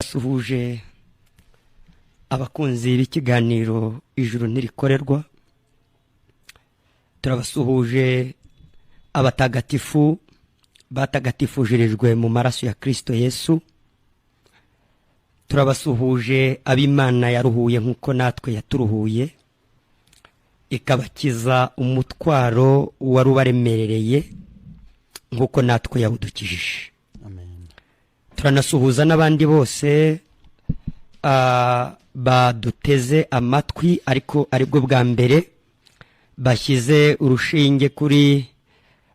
turabasuhuje abakunzi b'ikiganiro ijuru ntirikorerwa, turabasuhuje abatagatifu batagatifujirijwe mu maraso ya Kristo Yesu, turabasuhuje ab'Imana yaruhuye nk'uko natwe yaturuhuye ikabakiza umutwaro wari ubaremerereye nk'uko natwe yawudukijije. Amen. Turanasuhuza n'abandi bose baduteze amatwi ariko aribwo bwa mbere bashyize urushinge kuri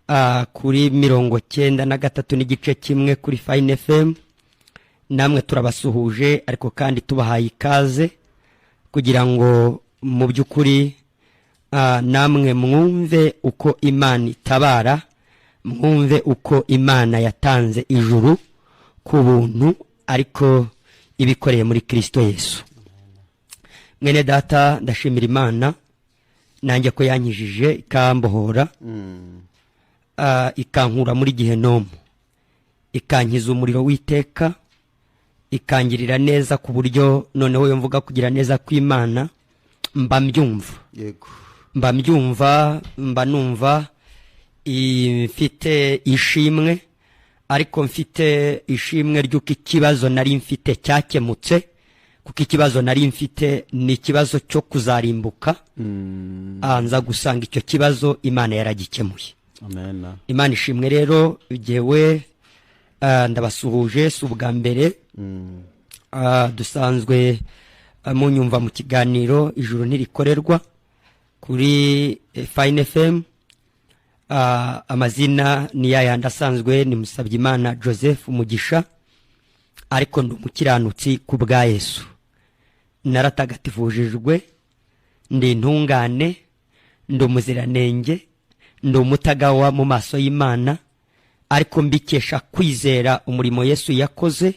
93 n'igice kimwe kuri Fine FM. Namwe turabasuhuje ariko kandi tubahaye ikaze kugira ngo mu by'ukuri namwe mwumve uko Imana itabara, mwumve uko Imana yatanze ijuru ku buntu ariko ibikoreye muri Kristo Yesu. Mwene data, ndashimira Imana nanjye ko yankijije ikambohora, ikankura muri gihenomu, ikankiza umuriro w'iteka, ikangirira neza ku buryo noneho yo mvuga kugira neza kw'Imana mba mbyumva. Yego. Mba mbyumva, mba numva mfite ishimwe, ariko mfite ishimwe ry'uko ikibazo nari mfite cyakemutse, kuko ikibazo nari mfite ni ikibazo cyo kuzarimbuka. Nza gusanga icyo kibazo Imana yaragikemuye. Amen. Imana ishimwe rero, jewe ndabasuhuje si ubwa mbere. Dusanzwe munyumva mu kiganiro ijuru ntirikorerwa kuri Fine FM. Amazina ni yayandi asanzwe, ni Musabyimana Joseph Umugisha, ariko ndi umukiranutsi ku bwa Yesu. Naratagatifujijwe, ndi intungane, ndi umuziranenge, ndi umutagawa mu maso y'Imana, ariko mbikesha kwizera umurimo Yesu yakoze,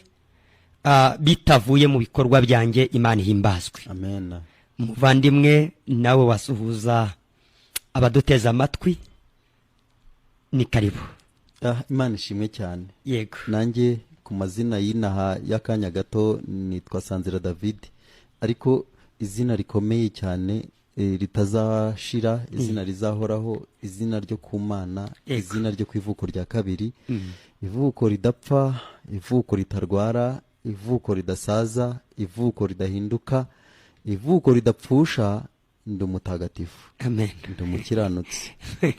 bitavuye mu bikorwa byanjye. Imana ihimbazwe. Amen. Muvandimwe nawe wasuhuza abaduteza amatwi, ni karibu. Imana ishimwe cyane. Yego. Nanjye ku mazina y'inaha y'akanya gato nitwa Sanzira David, ariko izina rikomeye cyane ritazashira, izina rizahoraho, izina ryo ku Mana, izina ryo kwivuko rya kabiri, ivuko ridapfa, ivuko ritarwara, ivuko ridasaza, ivuko ridahinduka, ivuko ridapfusha. Ndi umutagatifu. Amen. Ndi umukiranutsi,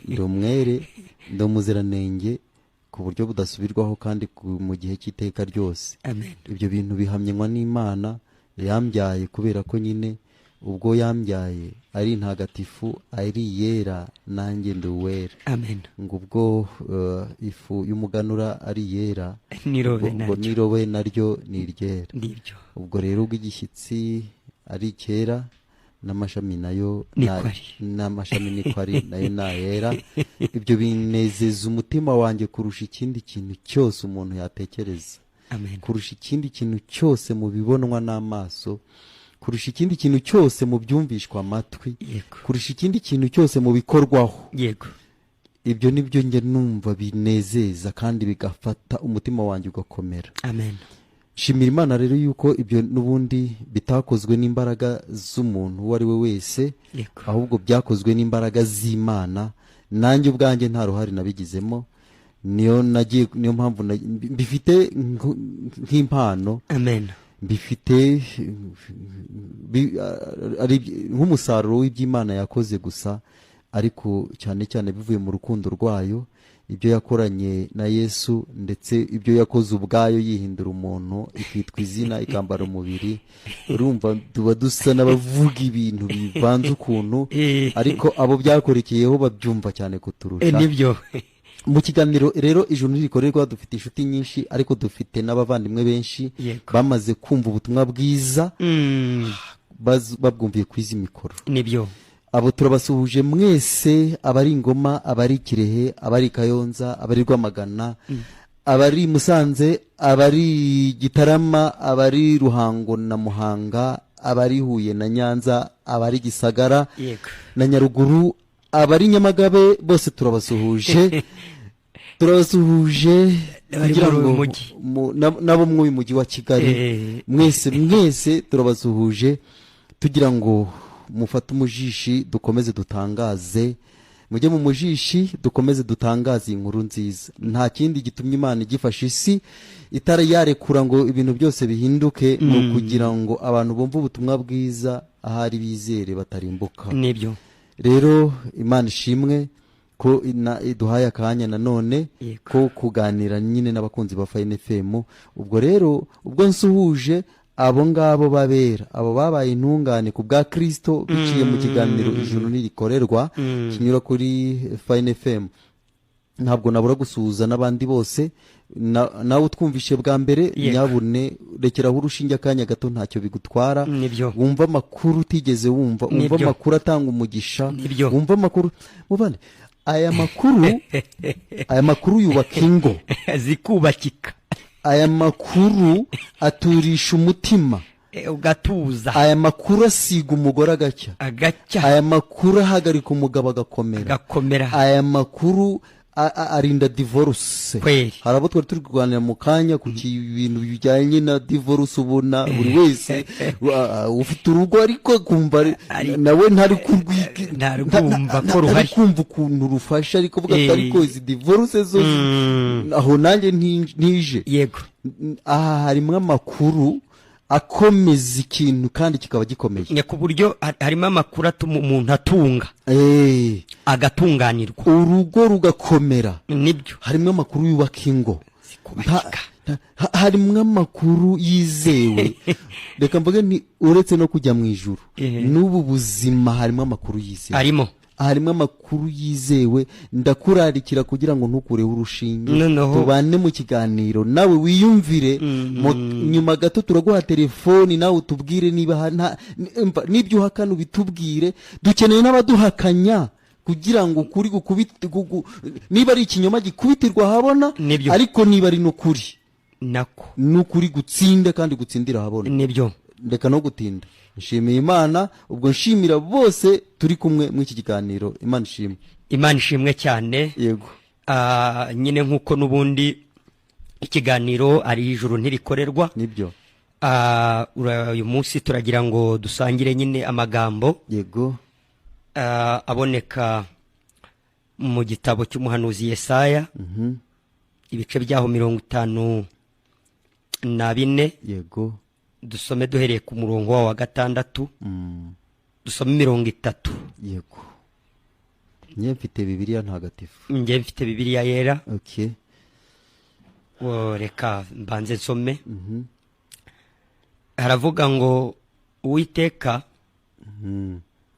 ndi umwere, ndi umuziranenge ku buryo budasubirwaho kandi mu gihe cy'iteka ryose. Amen. Ibyo bintu bihamywa n'Imana yambyaye, kubera ko nyine ubwo yambyaye ari ntagatifu, ari yera, nanjye ndi uwera. Amen. Ngo ubwo ifu y'umuganura ari yera, ubwo nirobe naryo ni iryera. Nibyo. Ubwo rero ubw'igishyitsi ari kera, n'amashami nayo n'amashami nikwari nayo nayera. Ibyo binezeza umutima wanjye kurusha ikindi kintu cyose umuntu yatekereza. Amen. Kurusha ikindi kintu cyose mu bibonwa n'amaso, kurusha ikindi kintu cyose mu byumvishwa amatwi, kurusha ikindi kintu cyose mu bikorwaho. Yego. Ibyo nibyo nge numva binezeza kandi bigafata umutima wanjye ugakomera. Amen. Shimira Imana rero yuko ibyo n'ubundi bitakozwe n'imbaraga z'umuntu uwo ari we wese, ahubwo byakozwe n'imbaraga z'Imana. Nanjye ubwanjye nta ruhare nabigizemo, niyo mpamvu mbifite nk'impano. Amen. Mbifite nk'umusaruro w'iby'Imana yakoze gusa, ariko cyane cyane bivuye mu rukundo rwayo, ibyo yakoranye na Yesu, ndetse ibyo yakoze ubwayo yihindura umuntu, ikitwa izina, ikambara umubiri. Urumva tuba dusa n'abavuga ibintu bivanze ukuntu, ariko abo byakorekeyeho babyumva cyane kuturusha. Nibyo. Mu kiganiro rero ijuru ntirikorerwa dufite inshuti nyinshi, ariko dufite n'abavandimwe benshi bamaze kumva ubutumwa bwiza, babwumviye kwiza mikoro. Nibyo. Abo turabasuhuje mwese, abari Ngoma, abari Kirehe, abari Kayonza, abari Rwamagana, abari Musanze, abari Gitarama, abari Ruhango na Muhanga, abari Huye na Nyanza, abari Gisagara na Nyaruguru, abari Nyamagabe, bose turabasuhuje. turabasuhuje Bari kugira muri uyu ngo mujyi. nabo mw'uyu mujyi wa Kigali mwese turabasuhuje tugira ngo mufate umujishi dukomeze dutangaze, mujye mu mujishi dukomeze dutangaze inkuru nziza. Nta kindi gitumye Imana igifasha isi itari yarekura ngo ibintu byose bihinduke, no kugira ngo abantu bumve ubutumwa bwiza ahari bizere batarimbuka. nibyo Rero Imana ishimwe ko iduhaye akanya nanone Yego. ko kuganira nyine n'abakunzi ba Fine FM. Ubwo rero ubwo nsuhuje abo ngabo babera, abo babaye intungane ku bwa Kristo biciye mu kiganiro Ijuru Ntirikorerwa kinyura kuri Fine FM, ntabwo nabura gusuhuza n'abandi bose. Nawe utwumvishe bwa mbere, Yego. nyabune rekeraho urushinge akanya gato, ntacyo bigutwara. Nibyo. Wumva amakuru utigeze wumva, wumva Nibyo. amakuru atanga umugisha, Nibyo. wumva amakuru muvane. Aya makuru yubaka ingo, zikubakika aya makuru aturisha umutima, ugatuza aya makuru asiga umugore agacya, aya makuru ahagarika umugabo agakomera, aya makuru arinda divorce. Kweli. Hari abo twari turi kuganira mu kanya ku bintu bijyanye na divorce, ubona buri wese ufite urugo ariko kumva nawe ntari kumva ko ruhari, kumva ukuntu rufasha, ariko vuga ati ariko izi divorce zo aho nanjye ntije. Yego. Aha harimo amakuru akomeza ikintu kandi kikaba gikomeye, ku buryo harimo amakuru atuma umuntu atunga agatunganirwa, urugo rugakomera. nibyo Harimo amakuru yubaka ingo, harimo amakuru yizewe. Reka mvuge ni uretse no kujya mu ijuru n'ubu buzima harimo amakuru yizewe, harimo amakuru yizewe. Ndakurarikira kugira ngo ntukureho urushinge, tubane mu kiganiro nawe wiyumvire. Nyuma gato turaguha telefoni nawe utubwire niba n'ibyo uhakana ubitubwire. Dukeneye n'abaduhakanya kugira ngo kuri niba ari ikinyoma gikubitirwa habona, ariko niba ari n'ukuri n'ukuri gutsinde kandi gutsindira habona. nibyo. Ndeka no gutinda, nshimiye Imana. Ubwo nshimira bose turi kumwe mu iki kiganiro. Imana ishimwe. Imana ishimwe cyane. Yego. Nyine nk'uko n'ubundi ikiganiro ari Ijuru Ntirikorerwa. Nibyo. Uyu munsi turagira ngo dusangire nyine amagambo. Yego. Aboneka mu gitabo cy'umuhanuzi Yesaya, ibice byaho 54. Yego. Dusome duhereye ku murongo wa 6, dusome 30. Yego. Njye mfite Bibiliya ntagatifu. Njye mfite Bibiliya yera. Okay. Reka mbanze nsome. Haravuga ngo Uwiteka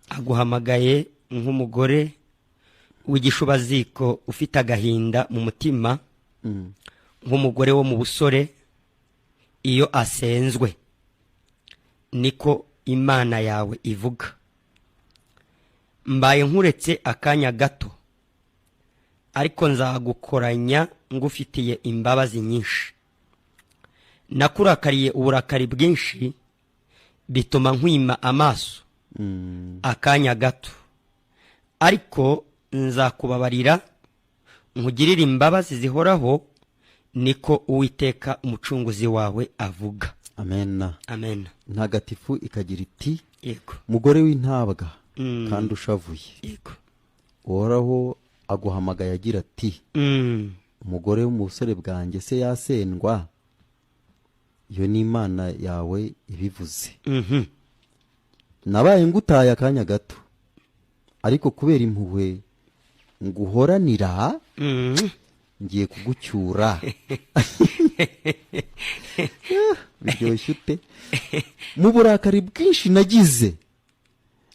aguhamagaye nk'umugore w'igishubaziko ufite agahinda mu mutima, nk'umugore wo mu busore iyo asenzwe, niko Imana yawe ivuga. Mbaye nkuretse akanya gato, ariko nzagukoranya ngufitiye imbabazi nyinshi. Nakurakariye uburakari bwinshi, bituma nkwima amaso akanya gato, ariko nzakubabarira nkugirire imbabazi zihoraho, niko Uwiteka umucunguzi wawe avuga. Amen. Amen. Ntagatifu ikagira iti, yego, mugore w'intabwa kandi ushavuye, yego, Uhoraho aguhamagaye agira ati, umugore w'umusore bwanjye se yasendwa? Iyo ni Imana yawe ibivuze. Nabaye ngutaye akanya gato, ariko kubera impuhwe nguhoranira, ngiye kugucyura. Biryoshye ute? Mu burakari bwinshi nagize,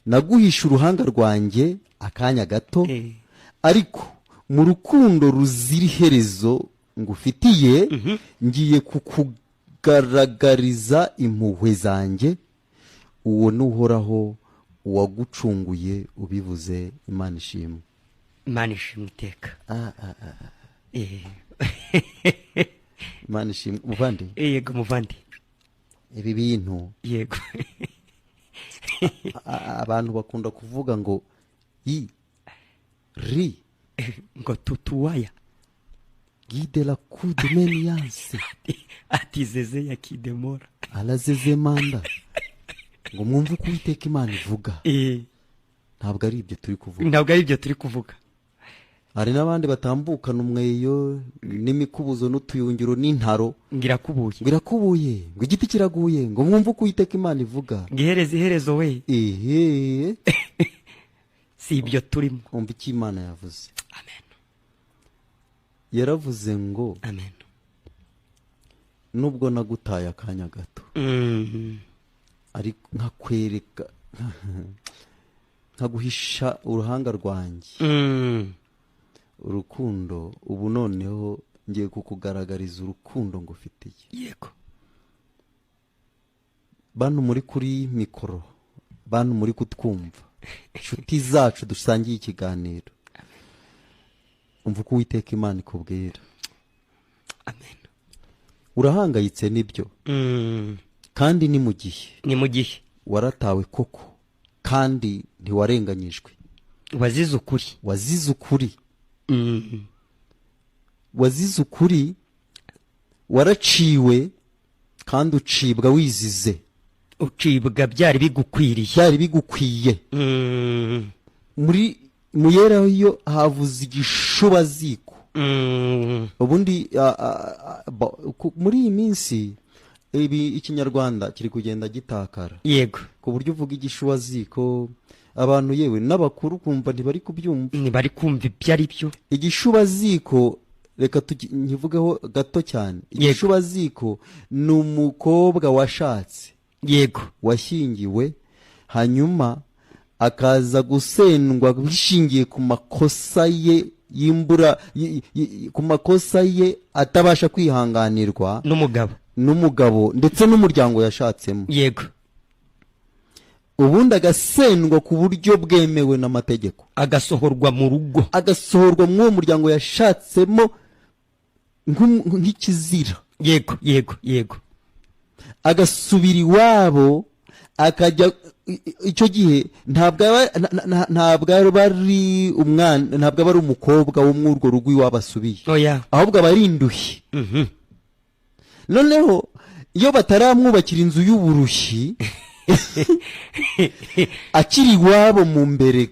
naguhisha uruhanga rwanjye akanya gato, ariko mu rukundo ruzira iherezo ngufitiye, ngiye kukugaragariza impuhwe zanjye. Uwo n'Uhoraho uwagucunguye ubivuze. Imana ishimwe. Imana ishimwe iteka. Imana ishimwe. Muvandi. Yego muvandi. Ibi bintu. Yego. Abantu bakunda kuvuga ngo ri ngo tutuwaya. guide la coup de meniance ati zeze yakidemora alazeze manda ngo mwumve uko Uwiteka Imana ivuga. Ntabwo ari ibyo turi kuvuga, ntabwo ari ibyo turi kuvuga. hari n'abandi batambukana umweyo n'imikubuzo n'utuyungiro n'intaro ngirakubuye ngo igiti kiraguye ngo mwumve uko Uwiteka Imana ivuga. Iherezo we si ibyo turimo. Umva icyo Imana yavuze. Amen. Yaravuze ngo amen, nubwo nagutaye akanya gato ariko nkakwereka nkaguhisha uruhanga rwanjye urukundo, ubu noneho ngiye kukugaragariza urukundo ngufitiye. Yego. Bantu muri kuri mikoro, bantu muri kutwumva, inshuti zacu dusangiye ikiganiro, umva uko Uwiteka Imana ikubwira. Amen. Urahangayitse nibyo, kandi ni mu gihe waratawe koko, kandi ntiwarenganyijwe. Wazize ukuri waraciwe, kandi ucibwa wizize. Ucibwa byari bigukwiye. Mu yera yo havuze igishubaziko. Ubundi muri iyi minsi ikinyarwanda kiri kugenda gitakara. Yego. Ku buryo uvuga igishubaziko abantu yewe n'abakuru kumva ntibari kubyumva, ntibari kumva ibyo ari byo. Igishubaziko reka nkivugeho gato cyane. Igishubaziko ni umukobwa washatse, yego, washyingiwe, hanyuma akaza gusendwa bishingiye ku makosa ye ku makosa ye atabasha kwihanganirwa n'umugabo ndetse n'umuryango yashatsemo. Yego. Ubundi agasendwa ku buryo bwemewe n'amategeko, agasohorwa mu rugo, agasohorwa mu uwo muryango yashatsemo nk'ikizira. Yego. Agasubira iwabo, akajya icyo gihe ntabwo aba ari umukobwa wo mu urwo rugo iwabo asubiye, ahubwo aba ari indushyi. Noneho iyo bataramwubakira inzu y'uburushyi akiri iwabo mu mbere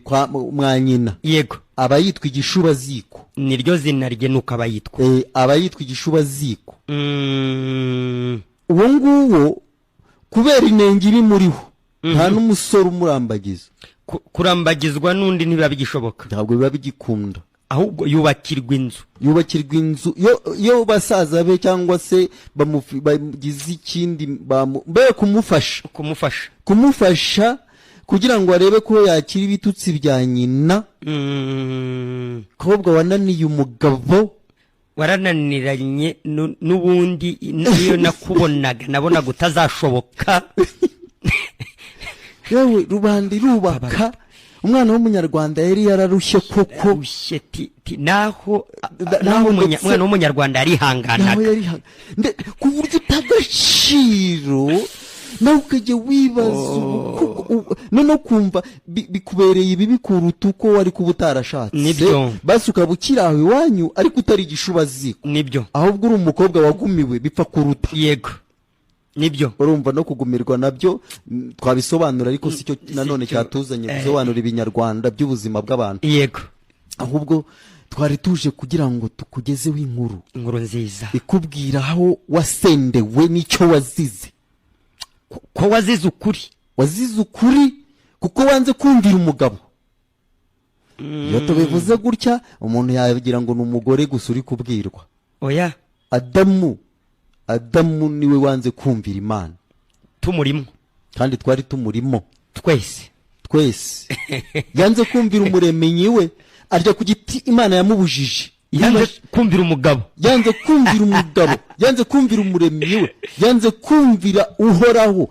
mwa nyina, yego, aba yitwa igishubaziko. Niryo zina rye nuko aba yitwa. Aba yitwa igishubaziko. Uwo nguwo kubera inenge iri muriho, nta n'umusore umurambagiza. Kurambagizwa n'undi ntibiba bigishoboka, ntabwo biba bigikunda. Ahubwo yubakirwa inzu. Yo basaza be cyangwa se bagize ikindi kumufasha kugira ngo arebe ko yakira ibitutsi bya nyina. Kobwa wananiye umugabo, warananiranye n'ubundi iyo nabonaga utazashoboka. Yewe rubanda irubaka, umwana w'umunyarwanda yari yararushye koko. Naho umwana w'umunyarwanda yarihanganaga ku buryo utagaciro, nawe ukajya wibaza no kumva bikubereye ibibi kuruta uko wari kuba utarashatse. Nibyo. Basi ukaba ukiri aho iwanyu ariko utari igishubaziko. Nibyo. Ahubwo uri umukobwa wagumiwe bipfa kuruta. Yego. Nibyo. Urumva no kugumirwa nabyo twabisobanura, ariko sicyo nanone cyatuzanye gusobanura ibinyarwanda by'ubuzima bw'abantu. Yego. Ahubwo twari tuje kugira ngo tukugezeho inkuru nziza ikubwira aho wasendewe n'icyo wazize. Ko wazize ukuri kuko wanze kumvira umugabo. Iyo tubivuze gutya umuntu yagira ngo ni umugore gusa uri kubwirwa. Oya, Adamu niwe wanze kumvira Imana. Tumurimo, kandi twari tumurimo twese. Yanze kumvira umuremyi we, arya ku giti Imana yamubujije. Yanze kumvira umugabo, yanze kumvira umuremyi we, yanze kumvira uhoraho.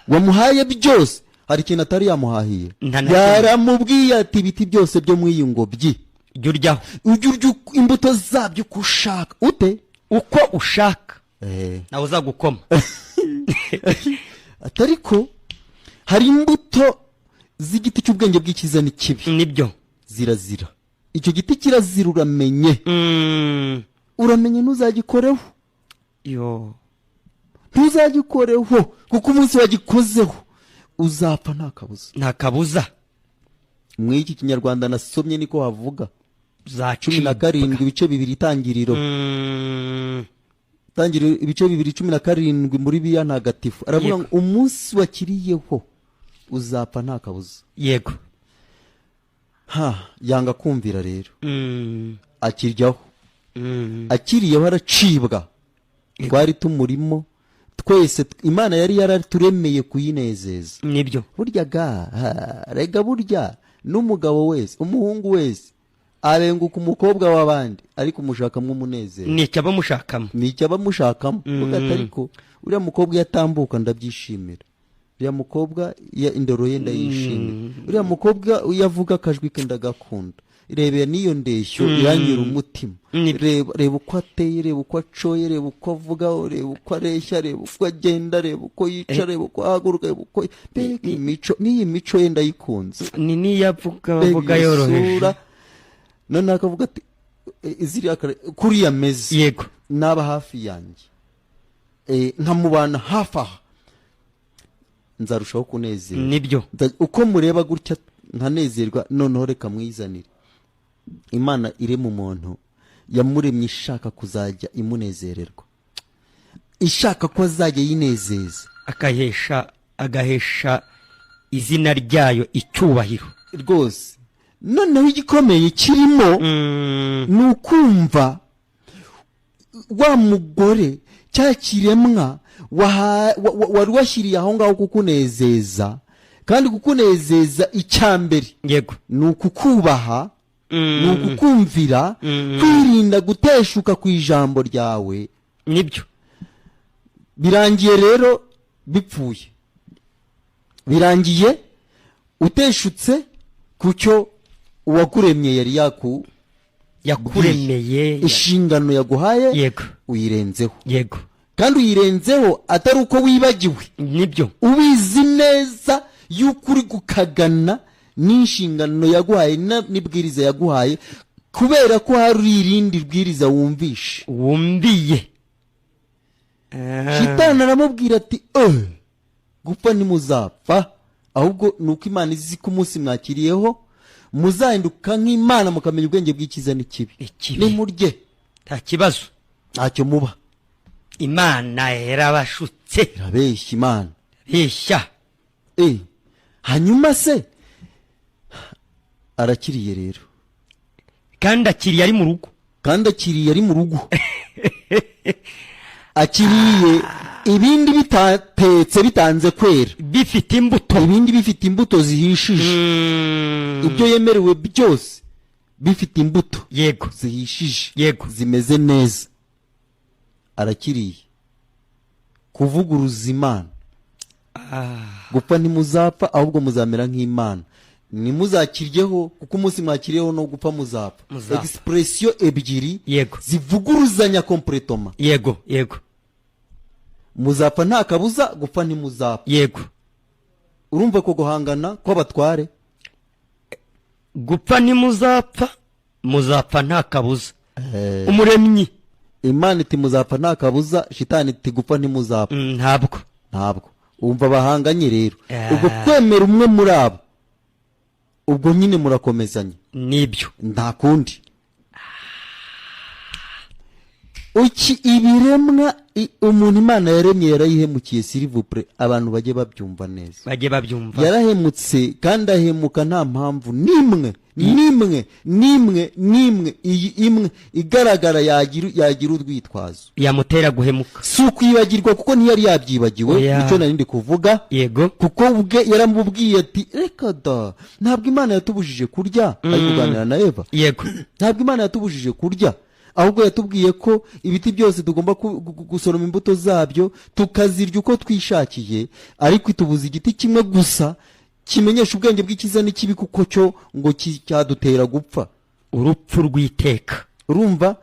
Wamuhaye byose, hari ikintu atari yamuhahiye. Yaramubwiye ati ibiti byose byo mu iyi ngobyi ujya urya imbuto zabyo uko ushaka. Uko ushaka nawe uzagukoma. Atariko hari imbuto z'igiti cy'ubwenge bw'icyiza n'ikibi, nibyo zirazira. icyo giti kirazira uramenye uramenye ntuzagikoreho yo ntuzagikoreho kuko umunsi wagikozeho uzapfa nta kabuza muri iki kinyarwanda nasomye niko havuga za 17 ibice 2 itangiriro ibice 2 17 muri biya ntagatifu aravuga ngo umunsi wakiriyeho uzapfa nta kabuza yego yanga kumvira rero akiryaho akiriyeho aracibwa twari tumurimo twese Imana yari yaraturemeye kuyinezeza nibyo burya rega burya n'umugabo wese umuhungu wese abenguka umukobwa w'abandi ariko umushakamo umunezero nicyo abamushakamo kuko atariko uriya mukobwa yatambuka ndabyishimira uriya mukobwa indoro ye ndayishimira uriya mukobwa yavuga akajwi ke ndagakunda reba niyo ndeshyo iranyura umutima reba uko ateye reba uko acoye reba uko avuga reba uko areshya reba uko agenda reba uko yica reba uko ahaguruka reba uko n'iyi mico ye ndayikunze niyavuga yoroheje none akavuga ati kuriya meze yego naba hafi yanjye nkamubana hafi aha nzarushaho kunezerwa nibyo uko mureba gutya nkanezerwa noneho reka mwizanire Imana irema umuntu yamuremye ishaka kuzajya imunezererwa ishaka ko azajya yinezeza agahesha izina ryayo icyubahiro rwose noneho igikomeye kirimo ni ukumva wa mugore cya kiremwa wari washyiriye aho ngaho kukunezeza kandi kukunezeza icyambere yego ni ukukubaha ni ukukumvira kwirinda guteshuka ku ijambo ryawe nibyo birangiye rero bipfuye birangiye uteshutse kucyo uwakuremye yari yakuremeye inshingano yaguhaye yego uyirenzeho yego kandi uyirenzeho atari uko wibagiwe nibyo ubizi neza yuko uri gukagana n'inshingano yaguhaye n'ibwiriza yaguhaye kubera ko hari irindi bwiriza wumviye Shitani aramubwira ati gupfa ntimuzapfa ahubwo nuko Imana izi ko umunsi mwakiriyeho muzahinduka nk'Imana mukamenya ubwenge bw'icyiza n'ikibi nimurye nta kibazo ntacyo muba Imana yarabashutse irabeshya Imana beshya hanyuma se arakiriye rero kandi akiriye ari mu rugo akiriye ibindi bitatetse bitanze kwera bifite imbuto ibindi bifite imbuto zihishije ibyo yemerewe byose bifite imbuto yego zihishije yego zimeze neza arakiriye kuvuguruza Imana gupfa ntimuzapfa ahubwo muzamera nk'Imana nimuzakiryeho kuko umunsi mwakiriyeho no gupfa muzapfa expression ebyiri zivuguruzanya completoma yego muzapfa nta kabuza gupfa ntimuzapfa yego urumva ko guhangana kw'abatware gupfa ntimuzapfa muzapfa nta kabuza umuremyi Imana iti muzapfa nta kabuza Shitani iti gupfa ntimuzapfa ntabwo umva bahanganye rero ubwo kwemera umwe muri abo ubwo nyine murakomezanya nibyo nta kundi ibiremwa umuntu Imana yaremye yarayihemukiye s'il-vous-plaît abantu bajye babyumva neza yarahemutse kandi ahemuka nta mpamvu nimwe iyi imwe igaragara yagira urwitwazo yamutera guhemuka si ukwibagirwa kuko ntiyari yabyibagiwe nicyo narindi kuvuga yego kuko ubwe yaramubwiye ati reka da ntabwo Imana yatubujije kurya ari kuganira na Eva yego ntabwo Imana yatubujije kurya ahubwo yatubwiye ko ibiti byose tugomba gusoroma imbuto zabyo tukazirya uko twishakiye ariko itubuza igiti kimwe gusa kimenyesha ubwenge bw'icyiza n'ikibi kuko cyo ngo cyadutera gupfa urupfu rw'iteka urumva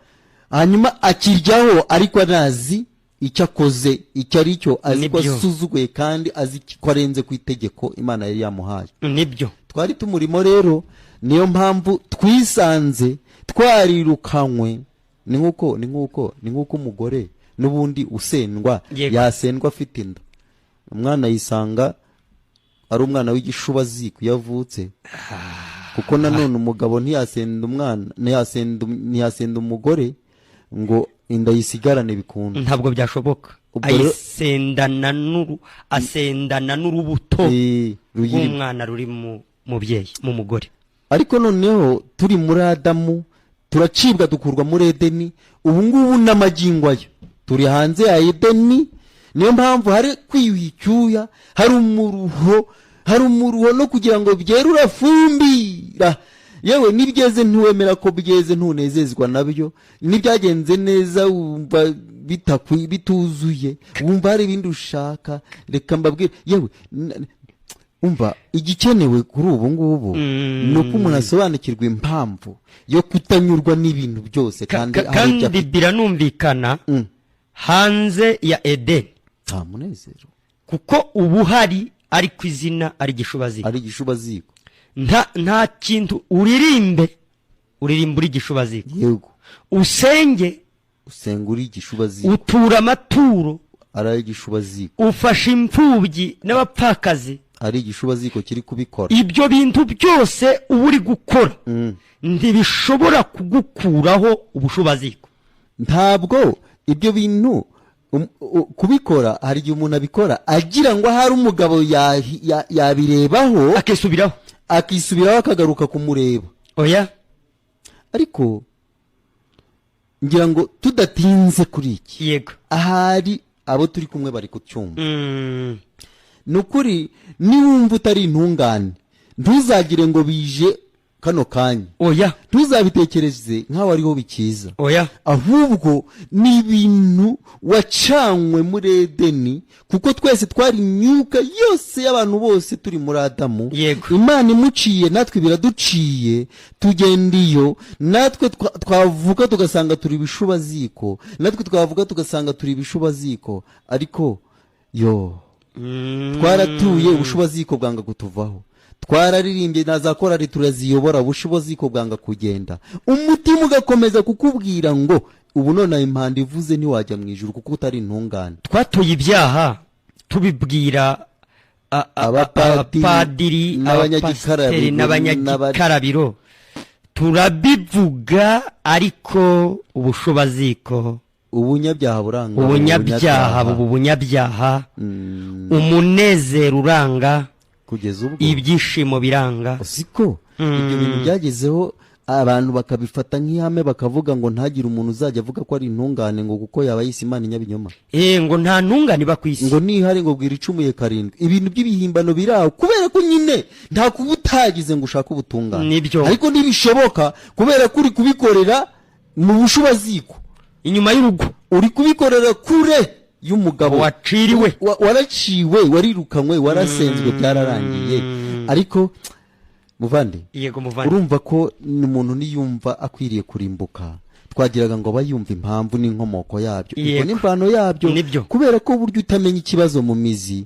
hanyuma akiryaho ariko anazi icyo akoze icyo ari cyo azi ko asuzuguye kandi azi ko arenze ku itegeko Imana yari yamuhaye nibyo twari tumurimo rero niyo mpamvu twisanze twarirukanywe. ni nk'uko umugore n'ubundi usendwa yasendwa afite inda, umwana yisanga ari umwana w'igishubaziko yavutse, kuko nanone umugabo ntiyasenda umwana, ntiyasenda umugore ngo inda yisigarane bikunda, ntabwo byashoboka. asendana n'urubuto rw'umwana ruri mu mubyeyi, mu mugore. Ariko noneho turi muri Adamu turacibwa dukurwa muri Edeni, ubu ngubu n'amagingo ayo turi hanze ya Edeni. Niyo mpamvu hari kwiyuhyuya, hari umuruho no kugira ngo byerura fumbira. Yewe nibyeze ntiwemera ko byeze, ntunezezwa nabyo. Nibyagenze neza wumva bituzuye, wumva hari ibindi ushaka. Reka mbabwire, yewe umva igikenewe kuri ubu ngubu nuko umuntu asobanukirwa impamvu yo kutanyurwa n'ibintu byose, kandi biranumvikana hanze ya Edeni nta munezero, kuko ubu hari ari ku izina ari igishubaziko. Nta kintu uririmba uri igishubaziko. Yego, usenge uri igishubaziko, utura amaturo ari igishubaziko, ufasha imfubyi n'abapfakazi ari igishubaziko kiri kubikora. Ibyo bintu byose uba uri gukora ntibishobora kugukuraho ubushubaziko. Ntabwo ibyo bintu kubikora, hari igihe umuntu abikora agira ngo ahari umugabo yabirebaho akisubiraho akagaruka kumureba. Oya, ariko ngira ngo tudatinze kuri iki, yego, ahari abo turi kumwe bari kucyumva. Nukuri niwumva utari intungane ntuzagire ngo bije kano kanya. Oya, ntuzabitekereze nk'aho ariho bikiza. Oya, ahubwo ni ibintu wacanywe muri Edeni, kuko twese twari imyuka yose y'abantu bose turi muri Adamu. Yego, Imana imuciye natwe biraduciye, tugenda iyo natwe twavuka tugasanga turi ibishubaziko, natwe twavuka tugasanga turi ibishubaziko. Ariko twaratuye ubushubaziko bwanga kutuvaho, twararirimbye na za korari turaziyobora, ubushubaziko bwanga kugenda. Umutima ugakomeza kukubwira ngo ubu none impanda ivuze ntiwajya mu ijuru kuko utari intungane. Twatuye ibyaha tubibwira abapadiri, abapasiteri n'abanyagikarabiro, turabivuga, ariko ubushubaziko, ubunyabyaha buranga, ubunyabyaha, umunezero uranga, kugeza ubwo ibyishimo biranga. siko ibyo bintu byagezeho abantu bakabifata nk'ihame, bakavuga ngo ntagire umuntu uzajya avuga ko ari intungane ngo kuko yaba yise Imana inyabinyoma. Ngo nta ntungane iba ku isi, ngo nihari ngo bwira icumuye karindwi. Ibintu by'ibihimbano biraho kubera ko nyine nta kuba utagize ngo ushake ubutungane. Nibyo, ariko ntibishoboka kubera ko uri kubikorera mu bushubaziko, inyuma y'urugo, uri kubikorera kure y'umugabo waciriwe, waraciwe, warirukanywe, warasenzwe, byararangiye. Ariko muvande, urumva ko umuntu niyumva akwiriye kurimbuka, twagiraga ngo bayumva impamvu n'inkomoko yabyo, ubwo n'impano yabyo, kubera ko buryo utamenya ikibazo mu mizi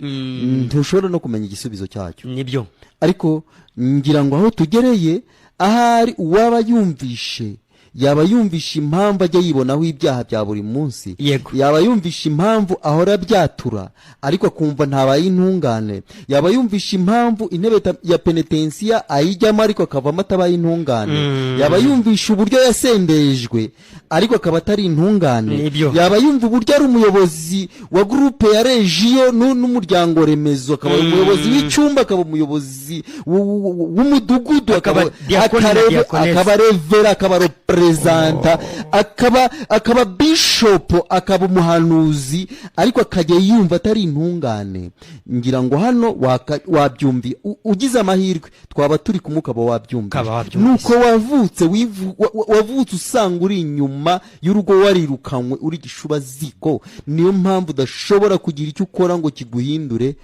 ntushobora no kumenya igisubizo cyacyo. Nibyo, ariko ngira ngo aho tugereye, ahari uwaba yumvishe, yaba yumvisha impamvu ajya yibonaho ibyaha bya buri munsi, yaba yumvisha impamvu ahora byatura ariko akumva ntabaye intungane, yaba yumvisha impamvu intebe ya penetensiya ayijyamo ariko akavamo atabaye intungane, yaba yumvisha uburyo yasendejwe ariko akaba atari intungane, yaba yumva uburyo ari umuyobozi wa groupe ya regiyo n'umuryango remezo, akaba umuyobozi w'icyumba, akaba umuyobozi w'umudugudu, akaba revera, akaba reprezanta, akaba bishop, akaba umuhanuzi, ariko akajya yumva atari intungane. Ngira ngo hano wabyumviye, ugize amahirwe twaba turi kumukaba wabyumviye. Nuko wavutse usanga uri inyuma y'urugo, warirukanywe, uri igishubaziko. Niyo mpamvu udashobora kugira icyo ukora ngo kiguhindure,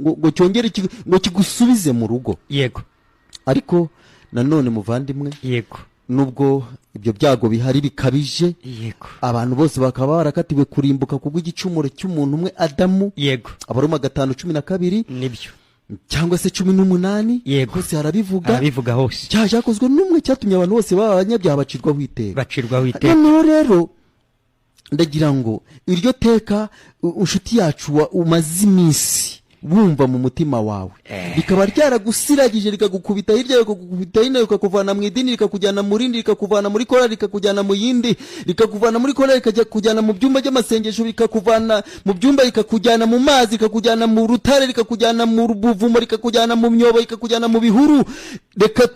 ngo cyongere, ngo kigusubize mu rugo. Yego, ariko nanone muvandimwe, yego, nubwo ibyo byago bihari bikabije, yego, abantu bose bakaba barakatiwe kurimbuka kubwo igicumuro cy'umuntu umwe Adamu. Yego, Abaroma 5:12. Nibyo, cyangwa se 18 Yego. hose harabivuga arabivuga hose cyaha cyakozwe n'umwe cyatumye abantu bose b'abanyabyaha bacirwaho iteka. Noneho rero ndagira ngo iryo teka inshuti yacu umaze iminsi wumva mu mutima wawe rikaba ryaragusiragije rikagukubita hirya rikagukubita hino rikakuvana mu idini rikakujyana mu rindi rikakuvana muri korali rikakujyana mu yindi rikakuvana muri korali rikakujyana mu byumba by'amasengesho rikakuvana mu byumba rikakujyana mu mazi rikakujyana mu rutare rikakujyana mu buvumo rikakujyana mu myobo rikakujyana mu bihuru. Reka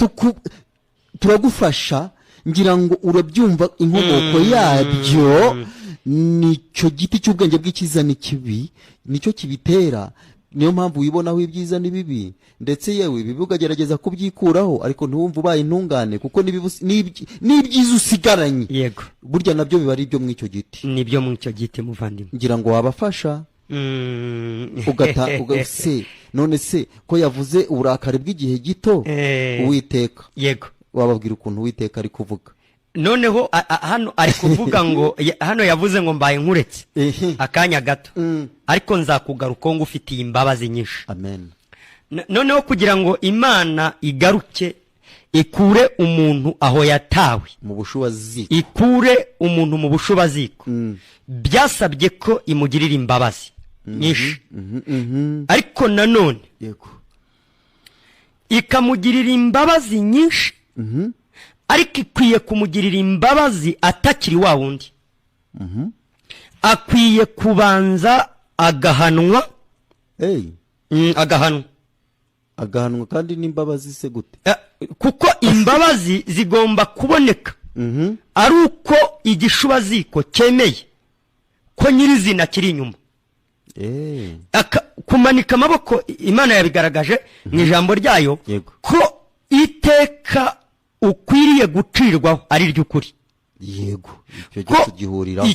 turagufasha ngira ngo urabyumva inkomoko yabyo. Nicyo giti cy'ubwenge bw'icyiza n'ikibi nicyo kibitera. Niyo mpamvu wibonaho ibyiza n'ibibi ndetse yewe bibi ukagerageza kubyikuraho ariko ntiwumva ubaye intungane kuko n'ibyiza usigaranye. Yego, burya nabyo biba ari ibyo mu icyo giti. Nibyo mu icyo giti muvandimwe. Ngira ngo wabafasha se none se ko yavuze uburakari bw'igihe gito Uwiteka. Yego, wababwira ukuntu Uwiteka ari kuvuga. Noneho hano ari kuvuga ngo hano yavuze ngo mbaye nkuretse akanya gato ariko nzakugaruka ngo ufitiye imbabazi nyinshi. Amen. Noneho kugira ngo Imana igaruke ikure umuntu aho yatawe mu bushubaziko, ikure umuntu mu bushubaziko, byasabye ko imugirira imbabazi nyinshi. Ariko nanone yego ikamugirira imbabazi nyinshi, ariko ikwiye kumugirira imbabazi atakiri wa wundi. Akwiye kubanza agahanwa. Agahanwa kandi n'imbabazi se gute? Kuko imbabazi zigomba kuboneka ari uko igishubaziko cyemeye ko nyirizina kiri inyuma. Kumanika amaboko Imana yabigaragaje mu ijambo ryayo ko iteka ukwiriye gucirwaho ari ry'ukuri. Yego, icyo gihe gihuriraho.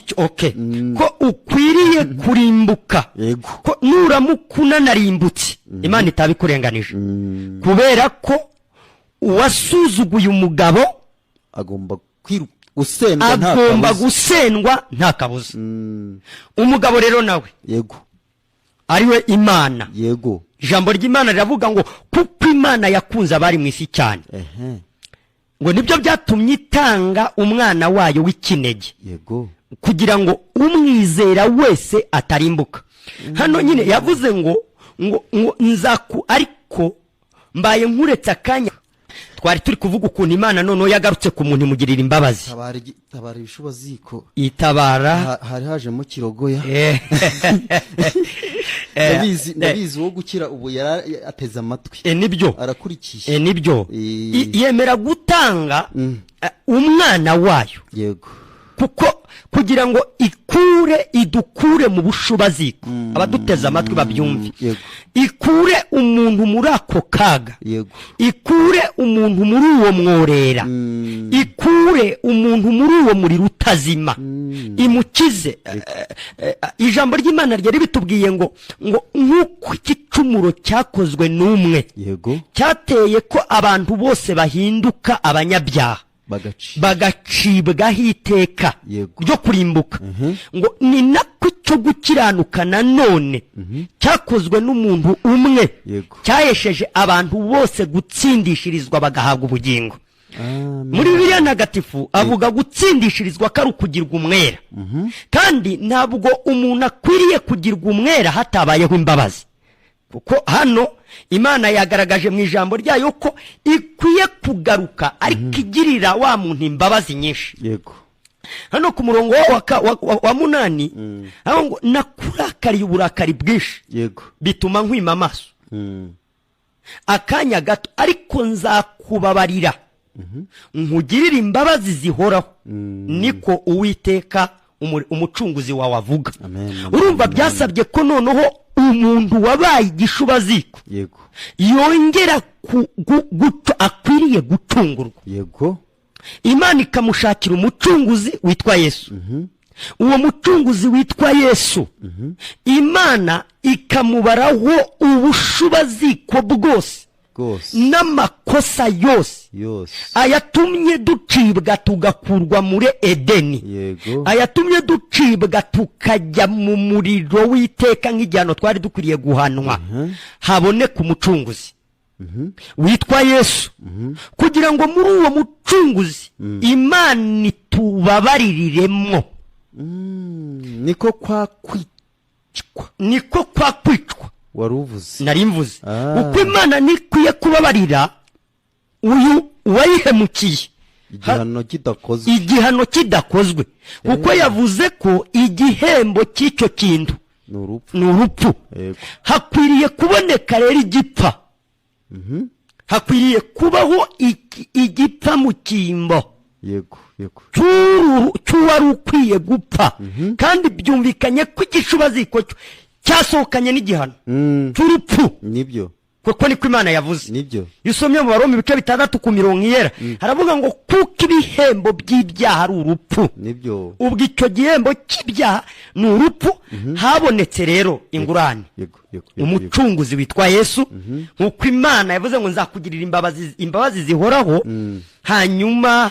Ko ukwiriye kurimbuka. Yego, ko nuramuka unanarimbutse Imana itabikurenganije kubera ko uwasuzuguye umugabo agomba gusendwa nta kabuza. Umugabo rero nawe yego ariwe Imana. Yego, ijambo ry'Imana riravuga ngo kuko Imana yakunze abari mu isi cyane ngo nibyo byatumye itanga umwana wayo w'ikinege. Yego, kugira ngo umwizera wese atarimbuka. Hano nyine yavuze ngo ariko mbaye nkuretse akanya. Twari turi kuvuga ukuntu Imana noneho yagarutse ku muntu imugirira imbabazi. Tabara ibishubaziko. Itabara hari hajemo kirogoya. Ndabizi wo gukira ubu ateze amatwi. Nibyo arakurikiye. Nibyo yemera gutanga umwana wayo. Yego, kuko kugira ngo idukure mu bushubaziko. Abaduteze amatwi babyumve. Ikure umuntu muri ako kaga. Ikure umuntu muri uwo mworera. Ikure umuntu muri uwo muri rutazima. Imukize. Ijambo ry'Imana ryari bitubwiye ngo nk'uko igicumuro cyakozwe n'umwe cyateye ko abantu bose bahinduka abanyabyaha bagacibwaho iteka ryo kurimbuka, ngo ni nako icyo gukiranuka nanone cyakozwe n'umuntu umwe cyahesheje abantu bose gutsindishirizwa bagahabwa ubugingo. Muri Bibiliya ntagatifu avuga gutsindishirizwa ko ari ukugirwa umwera, kandi ntabwo umuntu akwiriye kugirwa umwera hatabayeho imbabazi. Kuko hano Imana yagaragaje mu ijambo ryayo ko ikwiye kugaruka ariko igirira wa muntu imbabazi nyinshi. Yego, hano ku murongo wa 8 aho ngo nakurakariye uburakari bwinshi. Yego, bituma nkwima amaso akanya gato ariko nzakubabarira nkugirira imbabazi zihoraho. Niko Uwiteka umucunguzi wawe avuga. Urumva byasabye ko noneho umuntu wabaye igishubaziko yongera akwiriye gucungurwa. Yego, Imana ikamushakira umucunguzi witwa Yesu. Uwo mucunguzi witwa Yesu Imana ikamubaraho ubushubaziko bwose rwose n'amakosa yose yose ayatumye ducibwa tugakurwa muri edeni, yego ayatumye ducibwa tukajya mu muriro w'iteka nk'igihano twari dukwiriye guhanwa, haboneka umucunguzi witwa Yesu, kugira ngo muri uwo mucunguzi Imana itubabaririremo. niko kwa kwicwa wari uvuze nari mvuze uko Imana nikwiye kubabarira uyu wayihemukiye igihano kidakozwe, kuko yavuze ko igihembo cy'icyo kintu ni urupfu. Hakwiriye kuboneka rero igipfa, hakwiriye kubaho igipfa mu cyimbo cy'uwari ukwiye gupfa, kandi byumvikanye ko igishubaziko cyasohokanye n'igihano cy'urupfu. Nibyo, kuko niko Imana yavuze. Nibyo, Yusomye mu Baroma ibice 6 ku mirongo yera, haravuga ngo kuko ibihembo by'ibyaha ari urupfu. Nibyo, ubwo icyo gihembo cy'ibyaha ni urupfu. Habonetse rero ingurane, umucunguzi witwa Yesu, nk'uko Imana yavuze ngo nzakugirira imbabazi zihoraho, hanyuma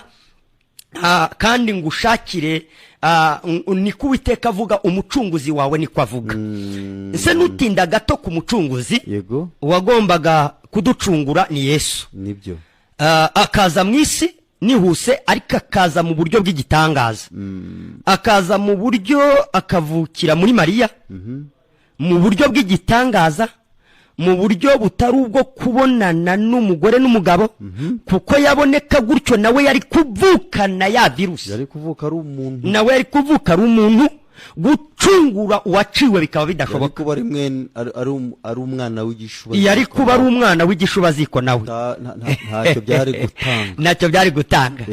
kandi ngushakire, niko Uwiteka avuga, umucunguzi wawe niko avuga. Ese nutinda gato ku mucunguzi wagombaga kuducungura ni Yesu. Nibyo, akaza mu isi nihuse, ariko akaza mu buryo bw'igitangaza. Akaza mu buryo, akavukira muri Mariya mu buryo bw'igitangaza, mu buryo butari ubwo kubonana n'umugore n'umugabo, kuko yaboneka gutyo nawe yari kuvukana ya virusi, yari kuvuka ari umuntu, nawe yari kuvuka ari umuntu. Gucungura uwaciwe bikaba bidashoboka, ari umwana w'igishubaziko, yari kuba ari umwana w'igishubaziko nawe ntacyo byari gutanga.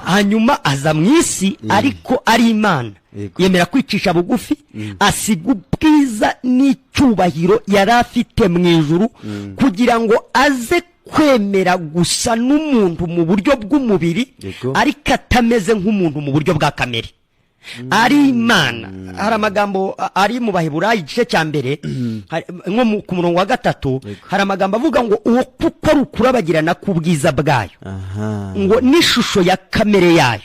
Hanyuma aza mu isi, ariko ari Imana, yemera kwicisha bugufi, asiga ubwiza n'icyubahiro yari afite mu ijuru, kugira ngo aze kwemera gusa n'umuntu mu buryo bw'umubiri, ariko atameze nk'umuntu mu buryo bwa kamere. Ari Imana. Hari amagambo ari mu Baheburayo igice cya mbere, nko ku murongo wa 3, hari amagambo avuga ngo uwo kuko ari ukurabagirana ku bwiza bwayo, ngo n'ishusho ya kamere yayo,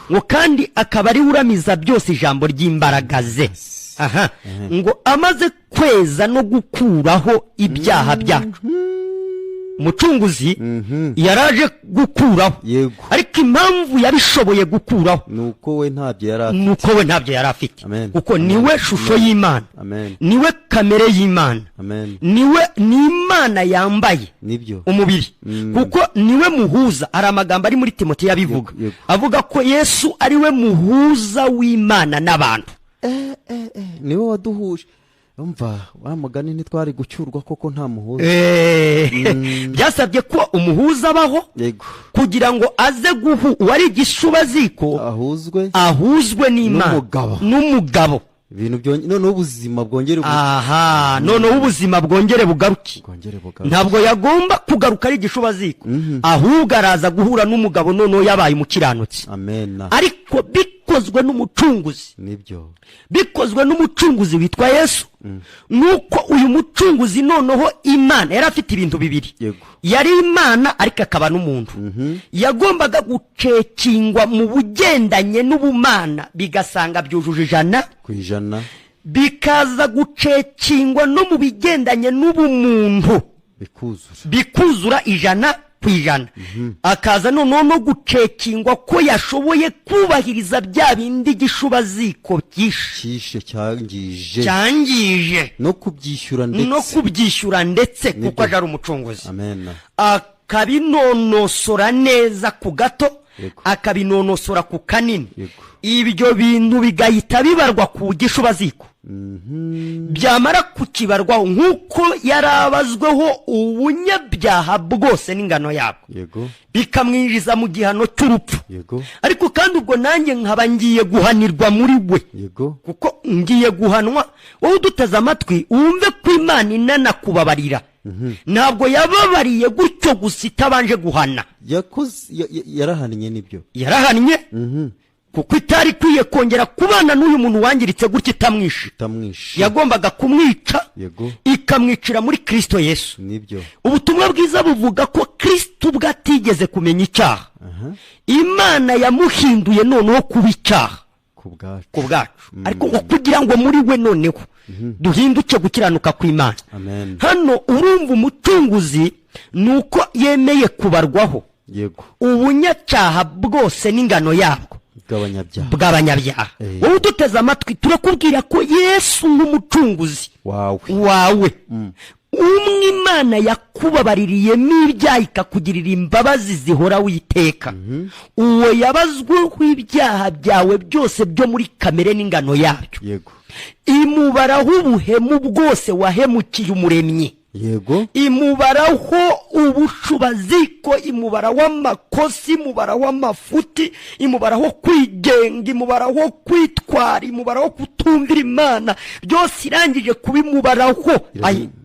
ngo kandi akaba ari uramiza byose ijambo ry'imbaraga ze. Ngo amaze kweza no gukuraho ibyaha byacu. Umucunguzi yaraje gukuraho, ariko impamvu yabishoboye gukuraho nuko we ntabyo yari afite, kuko niwe shusho y'Imana, niwe kamere y'Imana, ni Imana yambaye umubiri, kuko niwe muhuza. Hari amagambo ari muri Timoteyo abivuga, avuga ko Yesu ari we muhuza w'Imana n'abantu. Niwe waduhuje. Umva, wa mugani ntitwari gucyurwa koko nta muhuza. Byasabye ko umuhuza abaho, kugira ngo aze wari igishubaziko ahuzwe n'Imana n'umugabo. Noneho ubuzima bwongere noneho ubuzima bwongere bugaruke. Ntabwo yagomba kugaruka ari igishubaziko, ahubwo araza guhura n'umugabo, noneho yabaye umukiranutsi. Ariko bikozwe n'umucunguzi, bikozwe n'umucunguzi witwa Yesu. Nuko uyu mucunguzi noneho Imana yari afite ibintu bibiri, yari Imana ariko akaba n'umuntu. Yagombaga gucekingwa mu bugendanye n'ubumana, bigasanga byujuje 100%, bikaza gucekingwa no mu bigendanye n'ubumuntu, bikuzura 100%. Akaza noneho no gucekingwa ko yashoboye kubahiriza bya bindi igishubaziko cyishe cyangije, no kubyishyura ndetse kuko aje ari umucunguzi. Akabinonosora neza ku gato, akabinonosora ku kanini. Ibyo bintu bigahita bibarwa ku gishubaziko. Byamara kukibarwaho, nk'uko yarabazweho ubunyabyaha bwose n'ingano yabwo, bikamwinjiza mu gihano cy'urupfu. Ariko kandi ubwo nanjye nkaba ngiye guhanirwa muri we, kuko ngiye guhanwa. Wowe uduteze amatwi wumve ko Imana inanakubabarira. Ntabwo yababariye gutyo gusa itabanje guhana. Yarahannye. Nibyo, yarahannye, kuko itari kwiye kongera kubana n'uyu muntu wangiritse gutya itamwishe. Yagombaga kumwica, ikamwicira muri Kristo Yesu. nibyo. Ubutumwa bwiza buvuga ko Kristo ubwo atigeze kumenya icyaha, Imana yamuhinduye noneho kuba icyaha ku bwacu, ariko ngo kugira ngo muri we noneho duhinduke gukiranuka kw'Imana. Hano urumva umucunguzi nuko yemeye kubarwaho ubunyacyaha bwose n'ingano yabwo bw'abanyabyaha. Wowe uduteze amatwi turakubwira ko Yesu nk'umucunguzi wawe umwe Imana yakubabaririyemo ibyaha ikakugirira imbabazi zihora witeka, uwo yabazweho ibyaha byawe byose byo muri kamere n'ingano yabyo, imubaraho ubuhemu bwose wahemukiye umuremyi, imubaraho ubushubaziko, imubaraho amakosi, imubaraho amafuti, imubaraho kwigenga, imubaraho kwitwara, imubaraho kutumvira Imana, byose irangije kubimubaraho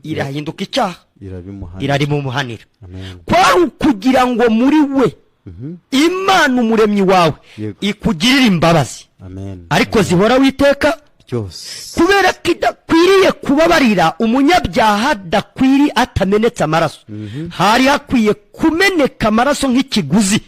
irahinduka icyaha, irarimuhanira. Kwari ukugira ngo muri we Imana umuremyi wawe ikugirire imbabazi ariko zihora witeka, kubera ko idakwiriye kubabarira umunyabyaha dakwiri atamenetse amaraso. Hari hakwiye kumeneka amaraso nk'ikiguzi,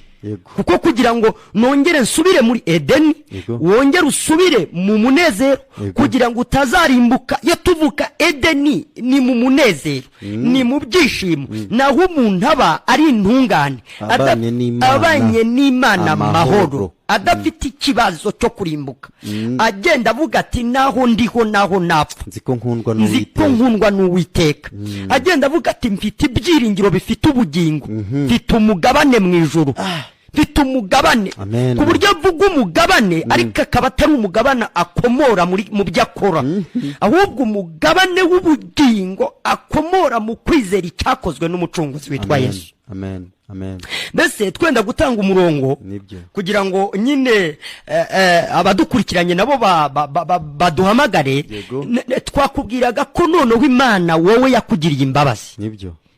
kuko kugira ngo nongere nsubire muri Edeni, wongere usubire mu munezero, kugira ngo utazarimbuka. Iyo tuvuka Edeni ni mu munezero, ni mu byishimo, naho umuntu aba ari intungane, abanye n'Imana amahoro, adafite ikibazo cyo kurimbuka, agenda avuga ati naho ndiho naho napfa nziko nkundwa n'Uwiteka, agenda avuga ati mfite ibyiringiro bifite ubugingo, mfite umugabane mu ijuru, mfite umugabane, ku buryo avuga umugabane ariko akaba atari umugabane akomora mu byo akora, ahubwo umugabane w'ubugingo akomora mu kwizera icyakozwe n'umucunguzi witwa Yesu. Mbese twenda gutanga umurongo kugira ngo nyine abadukurikiranye nabo baduhamagare, twakubwiraga ko noneho Imana wowe yakugiriye imbabazi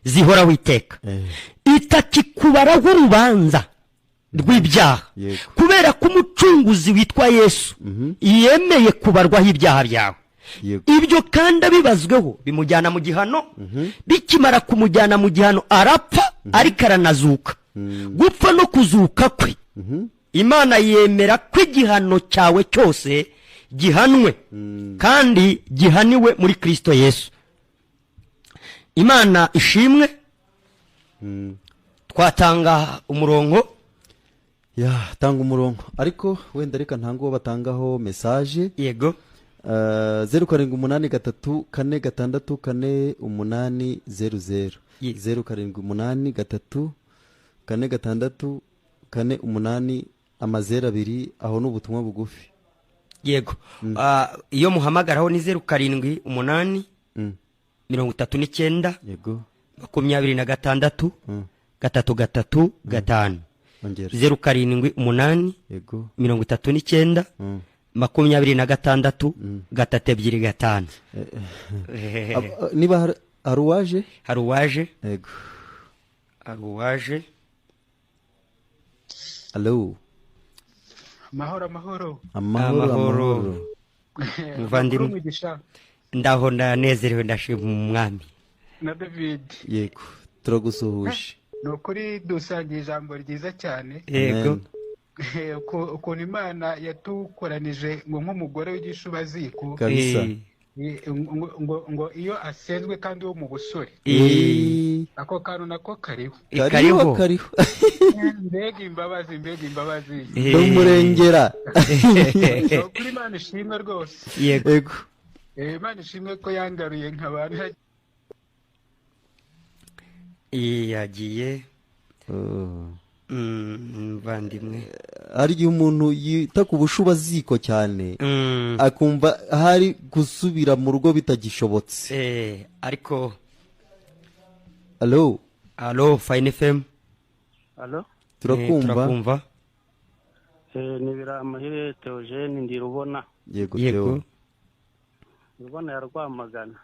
zihora witeka, itakikubaraho urubanza rw'ibyaha, kubera ko umucunguzi witwa Yesu yemeye kubarwaho ibyaha byawe. Ibyo kandi abibazweho bimujyana mu gihano, bikimara kumujyana mu gihano arapfa ariko aranazuka. Gupfa no kuzuka kwe Imana yemera ko igihano cyawe cyose gihanwe kandi gihaniwe muri Kristo Yesu. Imana ishimwe. Twatanga umurongo, tanga umurongo, ariko wenda reka ntango batangaho message. Yego. 0783464800 0783464800 aho n'ubutumwa bugufi. Yego. Iyo muhamagaraho ni 0788 39 yego 26 335 0788 yego 39 26 325. Niba haruwaje yego haruwaje. Hello. Amahoro. Muvandimwe ndaho ndanezerewe, ndashima Umwami. Na David. Yego turagusuhuje. Nukuri dusangiye ijambo ryiza cyane. Yego. Ukuntu Imana yatukoranije ngo nk'umugore w'igishubaziko kabisa, ngo iyo asenzwe kandi wo mu busore, ako kantu nako kariho. Mbega imbabazi n'umurengera. Kuri Imana ishimwe rwose. Yego. Imana ishimwe ko yangaruye nk'abantu yagiye. Mvandimwe, hari igihe umuntu yita ku bushubaziko cyane akumva hari gusubira mu rugo bitagishobotse. Ariko Hello Fine FM. Turakumva. Ni biramahire Theogene ndirubona. Yego. Rubona ya Rwamagana.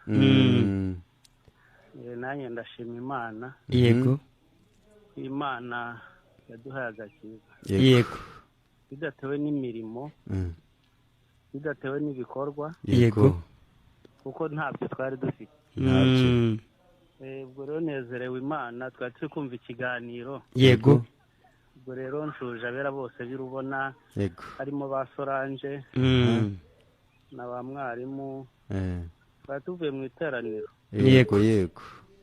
Nanjye ndashima Imana. Yego. Imana yaduhaye agakiza. Yego. Bidatewe n'imirimo, bidatewe n'ibikorwa. Yego. kuko ntabyo twari dufite. Ubwo rero nezerewe Imana, twari turi kumva ikiganiro. Yego. Ubwo rero nshuje abera bose birubona, yego, harimo ba Solange na ba mwarimu, twari tuvuye mu iteraniro. yego yego.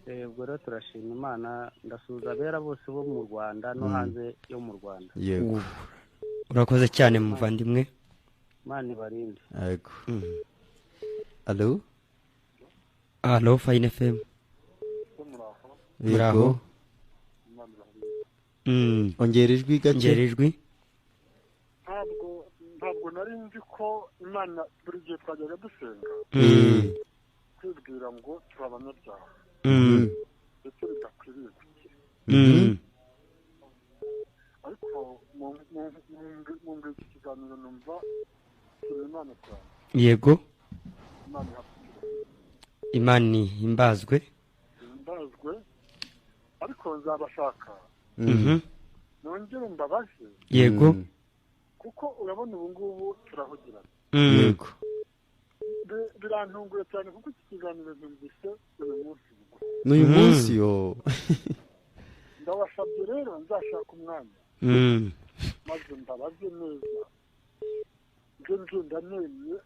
Ubwo rero turashima Imana, ndasuhuza abera bose bo mu Rwanda no hanze yo mu Rwanda. Yego. Urakoze cyane muvandimwe. Imana ibarinde. Yego. Allo? Allo, Fine FM. Yego. Ongera ijwi gake. Ongera ijwi. Ntabwo nari nzi ko Imana buri gihe twajyaga dusenga kwibwira ngo turi abanyabyaha ndetse bidakwiriye kugira, ariko mu iki kiganiro numva turi Imana cyane. Yego. Imana ihafite, Imana ihimbazwe. ariko nzabashaka nongere mbabaze. Yego. kuko urabona ubu ngubu turahugirana. Yego. Birantunguye cyane kuko iki kiganiro numvise n'uyu munsi yo. Ndabasabye rero nzashaka umwanya maze mbabaze neza, ngenda nemye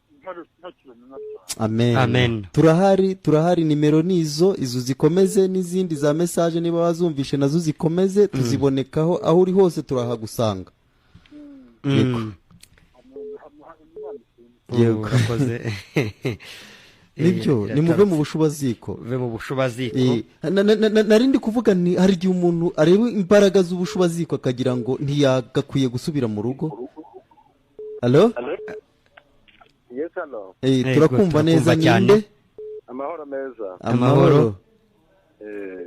ntakiri umunyabyaha. Amen. Amen. Turahari, nimero nizo, izo zikomeze, n'izindi za message niba wazumvishe nazo zikomeze, tuzibonekaho aho uri hose turahagusanga. Yego. Yego. Urakoze. Nibyo, nimuve mu bushubaziko. Ve mu bushubaziko. Narindi kuvuga ni hari igihe umuntu areba imbaraga z'ubushubaziko akagira ngo ntiyagakwiye gusubira mu rugo. Allo? Yes, hello. Turakumva neza ninde? Amahoro meza. Amahoro.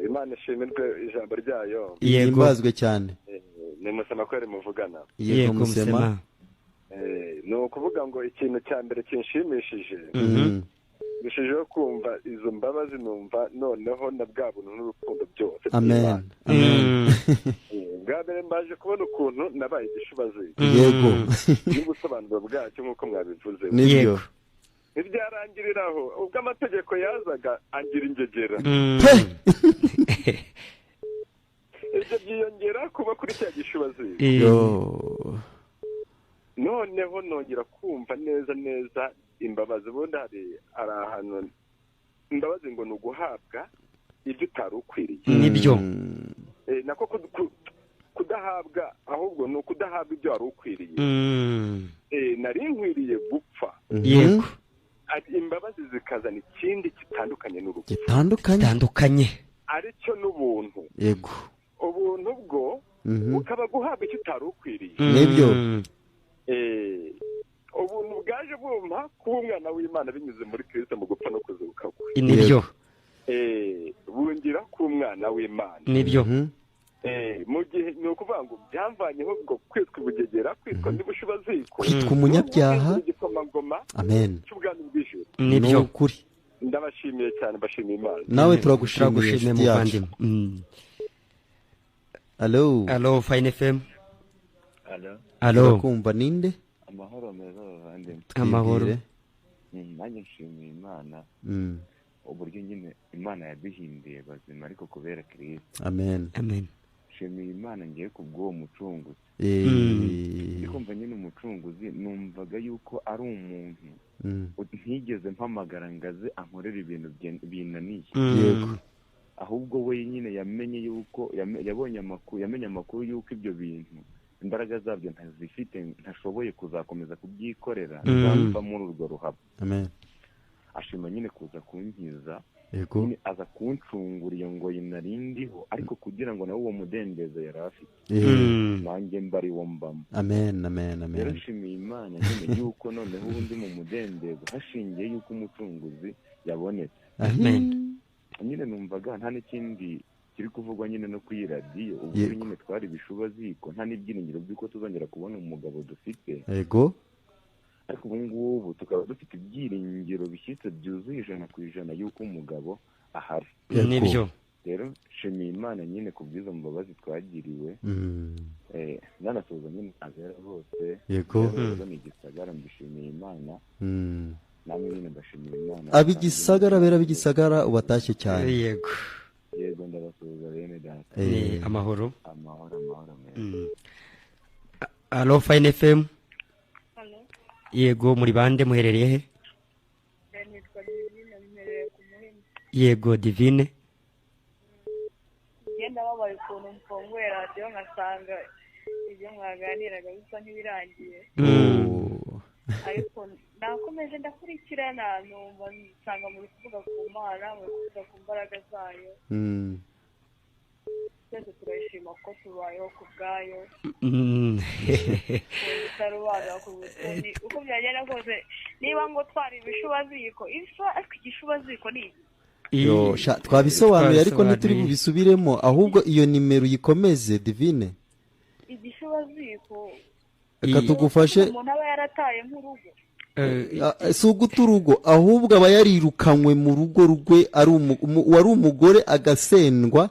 Imana ishimirwe ijambo ryayo. Ihimbazwe cyane. Ni musema kweri muvugana. Yego musema. Ni ukuvuga ngo ikintu cya mbere kinshimishije bishijeho kumva izo mbabazi, numva noneho na bwa buntu n'urukundo byose. Amen. Bwa mbere mbaje kubona ukuntu nabaye igishubazi. Yego. n'ubusobanuro bwacyo nk'uko mwabivuze. Nibyo. Ntibyarangiriraho, ubwo amategeko yazaga angira ingegera. Ibyo byiyongera kuba kuri cya gishubazi. Noneho nongera kumva neza imbabazi. Ubundi hari ahantu imbabazi ngo ni uguhabwa ibyo utari ukwiriye. Nibyo. Nako kudahabwa, ahubwo ni ukudahabwa ibyo wari ukwiriye. Nari nkwiriye gupfa. Yego. Imbabazi zikazana ikindi kitandukanye n'urupfu. Gitandukanye. Aricyo n'ubuntu. Yego. Ubuntu bwo ukaba guhabwa icyo utari ukwiriye. Nibyo. Ubuntu bwaje bumpa kuba umwana w'Imana binyuze muri Kristo mu gupfa no kuzuka kwe. Nibyo. Bungira ku mwana w'Imana. Nibyo. Mu gihe ni ukuvuga ngo byamvanyeho ngo kwitwa ubugegera, kwitwa n'ubushubaziko, kwitwa umunyabyaha. Amen. cy'ubwami bw'ijuru. Nibyo. Ukuri. Ndabashimiye cyane, mbashimiye Imana. Nawe turagushimiye muvandimwe. Allo, Fine FM. Allo. Kumva ninde? Amahoro meza bavandimwe. Amahoro. Nanjye nshimiye Imana uburyo nyine Imana yaduhinduye bazima ariko kubera Kristo. Amen. Nshimiye Imana ngiye kubw'uwo mucunguzi. Ndikumva nyine umucunguzi numvaga yuko ari umuntu ntigeze mpamagara ngaze ankorera ibintu binaniye. Yego. Ahubwo we nyine yamenye yuko yamenye amakuru yuko ibyo bintu imbaraga zabyo ntazifite, ntashoboye kuzakomeza kubyikorera, nzava muri urwo ruhabo. Amen. Ashima nyine kuza kunkiza. Yego. Aza kuncunguriye ngo yinarindiho, ariko kugira ngo nawe uwo mudendezo yari afite nanjye mbari wo mbamo. Amen. Rero nshimiye Imana nyine yuko noneho ubundi mu mudendezo hashingiye yuko umucunguzi yabonetse. Amen. Nyine numvaga nta n'ikindi kiri kuvugwa nyine no kuri radiyo, ubu nyine twari ibishubaziko, nta n'ibyiringiro by'uko tuzongera kubona umugabo dufite. Yego. Ariko ubu ngubu tukaba dufite ibyiringiro bishyitse byuzuye 100% yuko umugabo ahari. Nibyo. Rero nshimiye Imana nyine ku bwiza mbabazi twagiriwe. Nanasoza nyine abera bose. Yego. Ni igisagara mbishimiye Imana. namwe nyine ndashimira Imana. Abigisagara bera bigisagara ubatashye cyane. Yego. Yego ndabasuhuza bene data. Amahoro. Amahoro Alo Fine FM. Halo. Yego muri bande muherereye he? Nitwa Divine mpereye ku Muhima. Yego Divine. Ngenda babaye ukuntu mfunguye radiyo nkasanga ibyo mwaganiraga bisa nk'ibirangiye. Ariko nakomeje ndakurikirana numva nsanga muri kuvuga ku Mana, muri kuvuga ku mbaraga zayo. Twese turashima ko tubayeho ku bwayo. Tutarubaga ku butoni. Uko byagenda kose niba ngo twari ibishubaziko, igishubaziko ni twabisobanuye ariko ntituri bubisubiremo, ahubwo iyo nimero uyikomeze Divine. Igishubaziko reka tugufashe. Umuntu aba yarataye nk'urugo. Si uguta urugo, ahubwo aba yarirukanywe mu rugo rwe, wari umugore agasendwa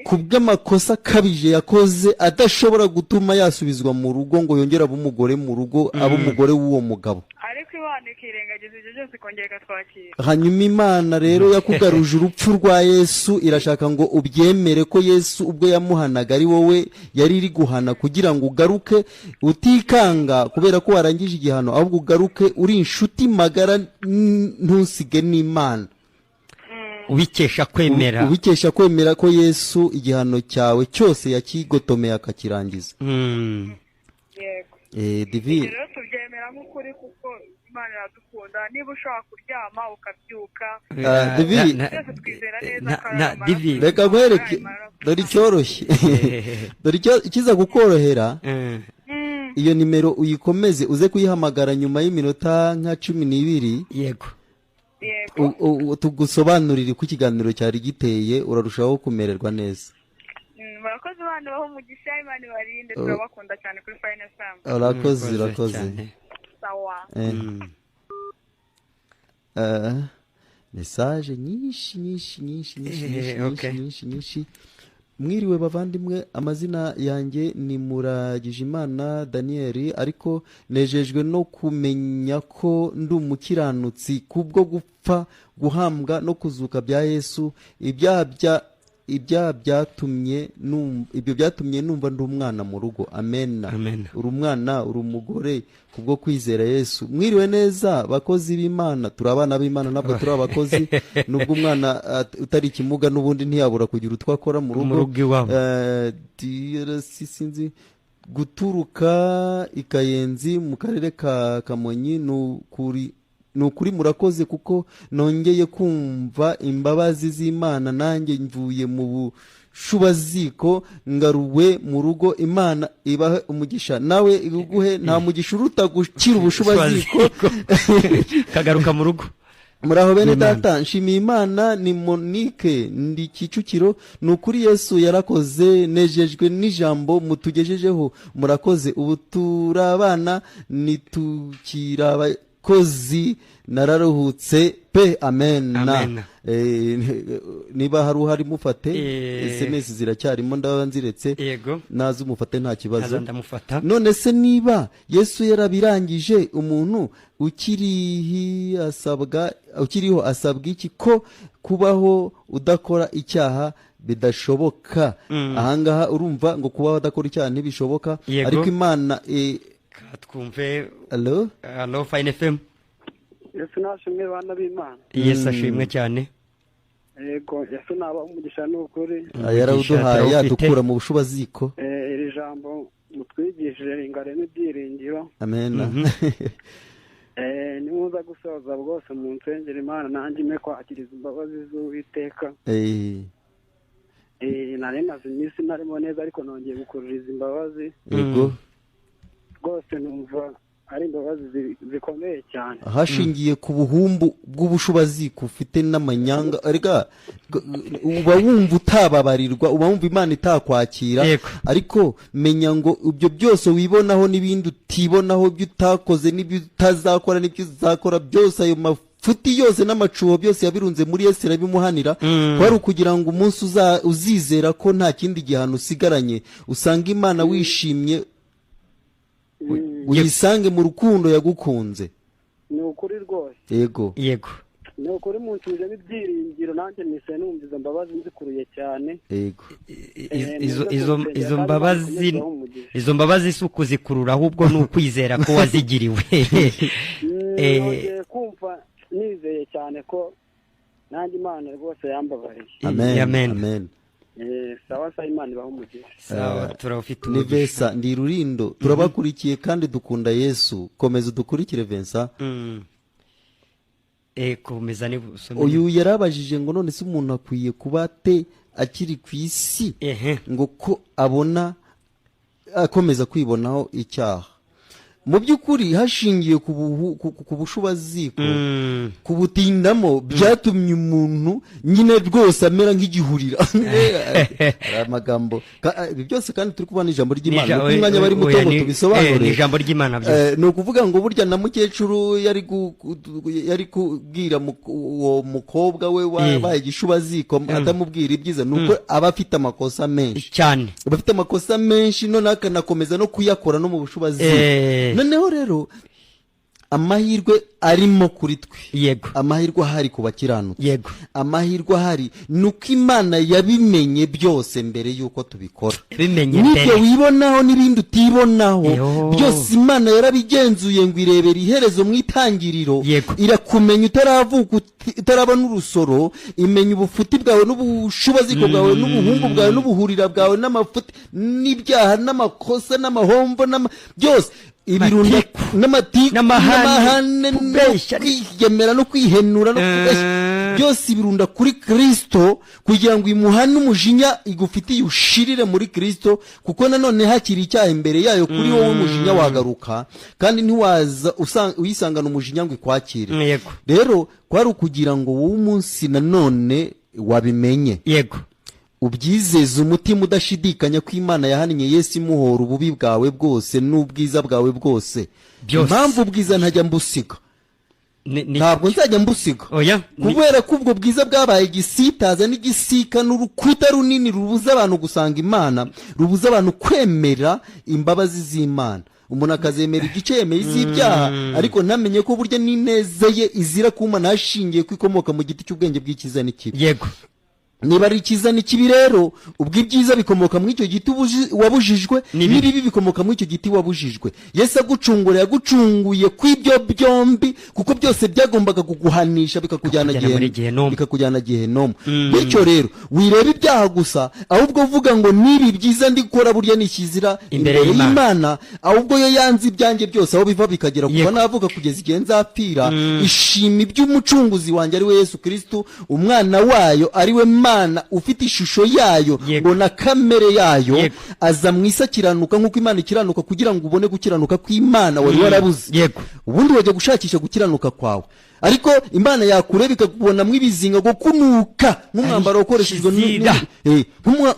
ku bw'amakosa akabije yakoze adashobora gutuma yasubizwa mu rugo ngo yongere abe umugore mu rugo, abe umugore w'uwo mugabo. Ariko Imana ikirengagiza ibyo byose ikongera ikatwakira. Hanyuma Imana rero yakugaruje urupfu rwa Yesu, irashaka ngo ubyemere ko Yesu ubwo yamuhanaga ari wowe yari iri guhana, kugira ngo ugaruke utikanga kubera ko warangije igihano, ahubwo ugaruke uri inshuti magara, ntusige n'Imana. Ubikesha kwemera ko Yesu igihano cyawe cyose yakigotomeye akakirangiza. Yego. Divine. Rero tubyemera nk'ukuri kuko Imana iradukunda. Niba ushaka kuryama ukabyuka. Divine. Twese twizera neza ko Divine. Reka nkwereke dore cyoroshye. Dore ikiza gukorohera. Iyo nimero uyikomeze uze kuyihamagara nyuma y'iminota nka 12. Yego. Tugusobanurire ko ikiganiro cyari giteye, urarushaho kumererwa neza. Murakoze bana baho umugisha, Imana ibarinde, turabakunda cyane kuri Fine FM. Urakoze. Sawa. Message nyinshi. Mwiriwe bavandimwe, amazina yanjye ni Muragijimana Daniel, ariko nejejwe no kumenya ko ndi umukiranutsi kubwo gupfa, guhambwa no kuzuka bya Yesu. Ibyo byatumye numva ndi umwana mu rugo. Amen. Uri umwana, uri umugore kubwo kwizera Yesu. Mwiriwe neza bakozi b'Imana, turi abana b'Imana ntabwo turi abakozi. Nubwo umwana utari ikimuga n'ubundi ntiyabura kugira utwakora mu rugo. Sinzi guturuka ikayenzi mu karere ka Kamonyi. Nukuri murakoze kuko nongeye kumva imbabazi z'Imana, nanjye mvuye mu bushubaziko ngaruwe mu rugo. Imana ibahe umugisha, nawe iguhe nta mugisha uruta gukira ubushubaziko kagaruka mu rugo. Muraho bene data, nshimiye Imana. Ni Monique ndi Kicukiro. Nukuri Yesu yarakoze, nejejwe n'ijambo mutugejejeho. Murakoze. Ubu turabana nitukira kozi, nararuhutse pe. Amen. Niba hari uhari mufate, SMS ziracyarimo ndaba nziretse. Nazi umufate nta kibazo. None se niba Yesu yarabirangije, umuntu ukiriho asabwa iki ko kubaho udakora icyaha bidashoboka? Ahangaha urumva ngo kubaho udakora icyaha ntibishoboka, ariko Imana twumve. Allo Fine FM. Yesu nashimwe bana b'Imana. Yesu ashimwe cyane. Yego, Yesu naba umugisha n'ukuri. Yaraduhaye adukura mu bushubaziko. Iri jambo mutwigishije ingare n'ibyiringiro. Amen. Nimuza gusoza bwose mu nsengero Imana nanjye ime kwakiriza imbabazi z'Uwiteka. Nari maze iminsi narimo neza, ariko nongeye gukururiza imbabazi. Yego. Rwose numva ari imbabazi zikomeye cyane, hashingiye ku buhumbu bw'ubushubaziko ufite n'amanyanga. Arega uba wumva utababarirwa, uba wumva Imana itakwakira. Ariko menya ngo ibyo byose wibonaho n'ibindi utibonaho, ibyo utakoze n'ibyo utazakora n'ibyo uzakora byose, ayo mafuti yose n'amacuho byose yabirunze muri Yesu arabimuhanira. Kwari ukugira ngo umunsi uzizera ko nta kindi gihano usigaranye, usanga Imana wishimye, uyisange mu rukundo yagukunze. ni ukuri rwose. Yego. Ni ukuri munsuje n'ibyiringiro nanjye nise numva izo mbabazi nzikuruye cyane. Yego. Izo mbabazi si ukuzikurura ahubwo ni ukwizera ko wazigiriwe. Nongeye kumva nizeye cyane ko nanjye Imana rwose yambabariye. Amen. Sawa Imana ibaho umugisha. Sawa turafite umugisha. Ni Vesa ndi Rurindo turabakurikiye kandi dukunda Yesu. Komeza dukurikire Vesa. Komeza ni busome. Uyu yarabajije ngo none se umuntu akwiye kuba te akiri ku isi ngo ko abona akomeza kwibonaho icyaha. Mu by'ukuri hashingiye ku bushubaziko ku butindamo byatumye umuntu nyine rwose amera nk'igihurira. Amagambo ibi byose kandi turi kubana ijambo ry'Imana umwanya bari muto ngo tubisobanure. Ijambo ry'Imana byose no kuvuga ngo burya na mukecuru yari kubwira uwo mukobwa we wabaye igishubaziko atamubwira ibyiza nuko aba afite amakosa menshi cyane, abafite amakosa menshi none akanakomeza no kuyakora no mu bushubaziko. Noneho rero amahirwe arimo kuri twe. Yego. Amahirwe ahari ku bakiranutsi. Yego. Amahirwe ahari nuko Imana yabimenye byose mbere yuko tubikora. Bimenye mbere. Nibyo wibonaho n'ibindi utibonaho byose Imana yarabigenzuye ngo irebera iherezo mu itangiriro. Irakumenya utaravuka utarabona urusoro, imenya ubufuti bwawe n'ubushubaziko bwawe n'ubuhungu bwawe n'ubuhurira bwawe n'amafuti n'ibyaha n'amakosa n'amahombo byose ibirunda n'amatiku n'amahane no kwiyemera no kwihenura no kubeshya byose ibirunda kuri Kristo kugira ngo imuhane umujinya igufitiye ushirire muri Kristo, kuko nanone hakiri icyaha imbere yayo kuri wowe umujinya wagaruka kandi ntiwaza uyisangana umujinya ngo ikwakire. Rero kwari ukugira ngo wowe umunsi nanone wabimenye. Yego. Ubyizeze umutima udashidikanya ko Imana yahannye Yesu imuhora ububi bwawe bwose n'ubwiza bwawe bwose. Impamvu ubwiza ntajya mbusiga, ntabwo nzajya mbusiga kubera ko ubwo bwiza bwabaye igisitaza n'igisika n'urukuta runini rubuza abantu gusanga Imana, rubuza abantu kwemera imbabazi z'Imana. Umuntu akazemera igice yemeye iz'ibyaha ariko ntamenye ko burya n'ineza ye izira kumana hashingiye kwikomoka mu giti cy'ubwenge bw'ikiza n'ikibi. Yego. Niba ari ikiza n'ikibi rero ubwo ibyiza bikomoka muri icyo giti wabujijwe n'ibibi bikomoka muri icyo giti wabujijwe. Yesu agucungura yagucunguye kw'ibyo byombi kuko byose byagombaga kuguhanisha bikakujyana gihenomu. Bityo rero wireba ibyaha gusa ahubwo uvuga ngo nibi byiza ndikora burya nikizira imbere y'Imana, ahubwo yo yanze ibyanjye byose aho biva bikagera kuva navuga kugeza igihe nzapfira. Ishima iby'umucunguzi wanjye ari we Yesu Kristo, umwana wayo ari we Imana ufite ishusho yayo ngo na kamere yayo. Aza mu isi akiranuka nk'uko Imana ikiranuka kugira ngo ubone gukiranuka kw'Imana wari warabuze. Ubundi wajya gushakisha gukiranuka kwawe ariko Imana yakureba ikakubona mwibizinga go kunuka nk'umwambaro wakoreshejwe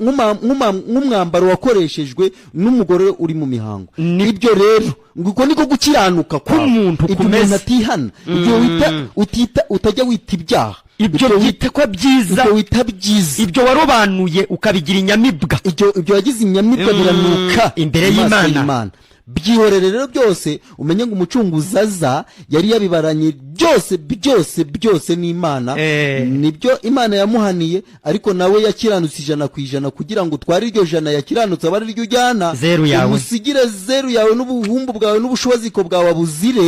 nk'umwambaro wakoreshejwe n'umugore uri mu mihango. Ibyo rero nguko niko gukiranuka k'umuntu kumeza atihana. Ibyo utajya wita ibyaha, ibyo wita kwa byiza, ibyo warobanuye ukabigira inyamibwa, ibyo wagize inyamibwa biranuka imbere y'Imana. Byihorere rero byose umenye ngo umucunguzi aza yari yabibaranye byose n'Imana. Nibyo Imana yamuhaniye ariko nawe yakiranutse 100% kugira ngo utware iryo jana yakiranutse abari ryo ujyana umusigire zeru yawe n'ubuhumbu bwawe n'ubushobaziko bwawe abuzire.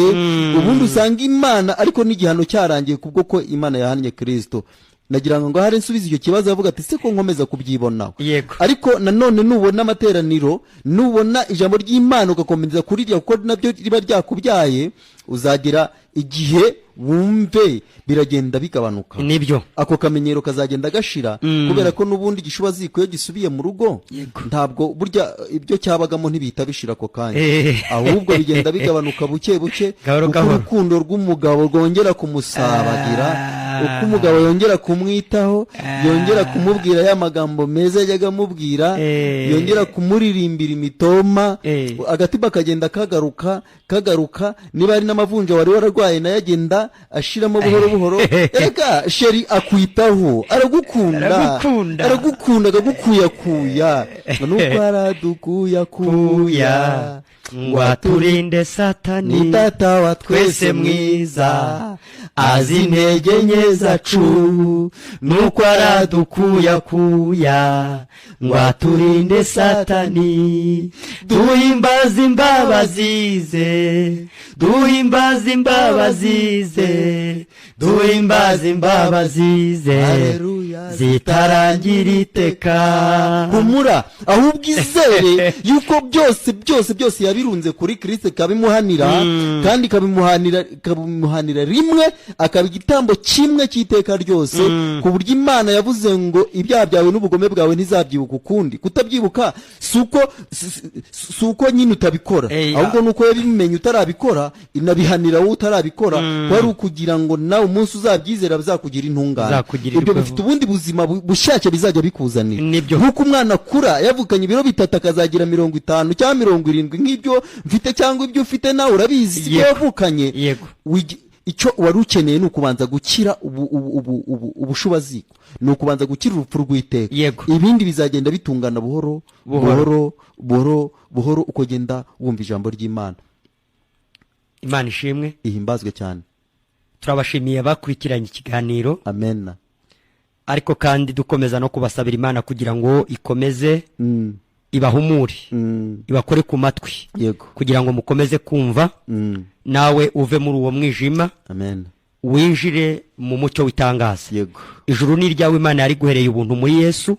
Ubundi usanga Imana ariko n'igihano cyarangiye kubwo ko Imana yahannye Kristo. Nagira ngo hari nsubiza icyo kibazo avuga ati se ko nkomeza kubyibonaho. Ariko nanone nubona amateraniro nubona ijambo ry'Imana ugakomeza kurirya kuko nabyo riba ryakubyaye uzagira igihe wumve biragenda bigabanuka. Nibyo ako kamenyero kazagenda gashira kubera ko nubundi gishubaziko iyo gisubiye mu rugo ntabwo burya ibyo cyabagamo ntibita bishira ko kanya ahubwo bigenda bigabanuka buke buke. Urukundo rw'umugabo rwongera kumusabagira, uko umugabo yongera kumwitaho, yongera kumubwira ya magambo meza yajyaga amubwira, yongera kumuririmbira imitoma, agatima kagenda kagaruka. Niba ari n'amavunja wari wararwaye nayo agenda ashiramo buhoro buhoro. Ega sheri akwitaho, aragukunda akagukuyakuya nuko aradukuyakuya ngo aturinde satani, ni data wa twese mwiza, azi intege nke zacu, nuko aradukuyakuya, ngo aturinde satani. Duhimbaze imbabazi ze, duhimbaze imbabazi ze, duhimbaze imbabazi ze, Haleluya, zitarangira iteka. humura ahubwo izere yuko byose yabirunze kuri Kristo, kabimuhanira kandi kabimuhanira rimwe, akaba igitambo kimwe cy'iteka ryose, ku buryo Imana yavuze ngo ibyaha byawe n'ubugome bwawe ntizabyibuka ukundi. Kutabyibuka suko nyine utabikora, ahubwo nuko yabimenye utarabikora, inabihanira wowe utarabikora, wari ukugira ngo nawe umunsi uzabyizera bizakugira intungane. Ibyo bifite ubundi buzima bushake bizajya bikuzanira. Nk'uko umwana akura yavukanye ibiro 3 akazagira 50 cyangwa 70, nk'ibyo mfite cyangwa ibyo ufite nawe urabizi ibyo yavukanye. Icyo wari ukeneye ni ukubanza gukira ubushubaziko, ni ukubanza gukira urupfu rw'iteka. Ibindi bizagenda bitungana buhoro buhoro uko genda wumva ijambo ry'Imana. Imana ishimwe, ihimbazwe cyane. Turabashimiye bakurikiranye ikiganiro. Amen. Ariko kandi dukomeza no kubasabira Imana kugira ngo ikomeze ibahumure, ibakore ku matwi, kugira ngo mukomeze kumva, nawe uve muri uwo mwijima. Amen. Winjire mu mucyo w'itangaza. Ijuru ni ryawe, Imana yari guhereye ubuntu muri Yesu.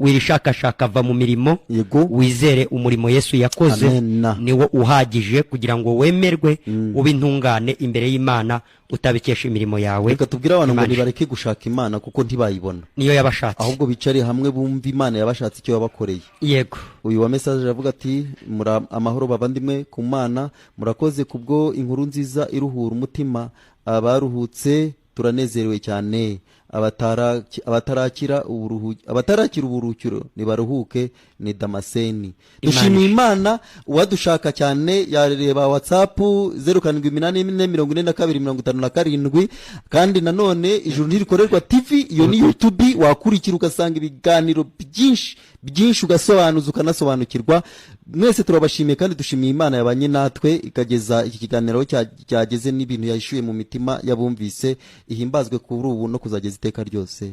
Wirishakashaka va mu mirimo, wizere umurimo Yesu yakoze, niwo uhagije kugira ngo wemerwe ube intungane imbere y'Imana, utabikesha imirimo yawe. Reka tubwire abantu ngo nibareke gushaka Imana kuko ntibayibona, niyo yabashatse. Ahubwo bicare hamwe bumva Imana yabashatse icyo yabakoreye. Uyu wa message avuga ati amahoro bavandimwe ku Mana, murakoze kubwo inkuru nziza iruhura umutima. Abaruhutse turanezerewe cyane, abatarakira uburuhukiro nibaruhuke. Ni Damascene. Dushimiye Imana. Uwadushaka cyane yareba WhatsApp 07844257, kandi nanone Ijuru Ntirikorerwa TV, iyo ni YouTube, wakurikira ugasanga ibiganiro byinshi ugasobanuza ukanasobanukirwa. Mwese turabashimiye kandi dushimiye Imana yabanye natwe ikageza iki kiganiro cyageze n'ibintu yashyuye mu mitima yabumvise. Ihimbazwe kuri ubu no kuzageza iteka ryose.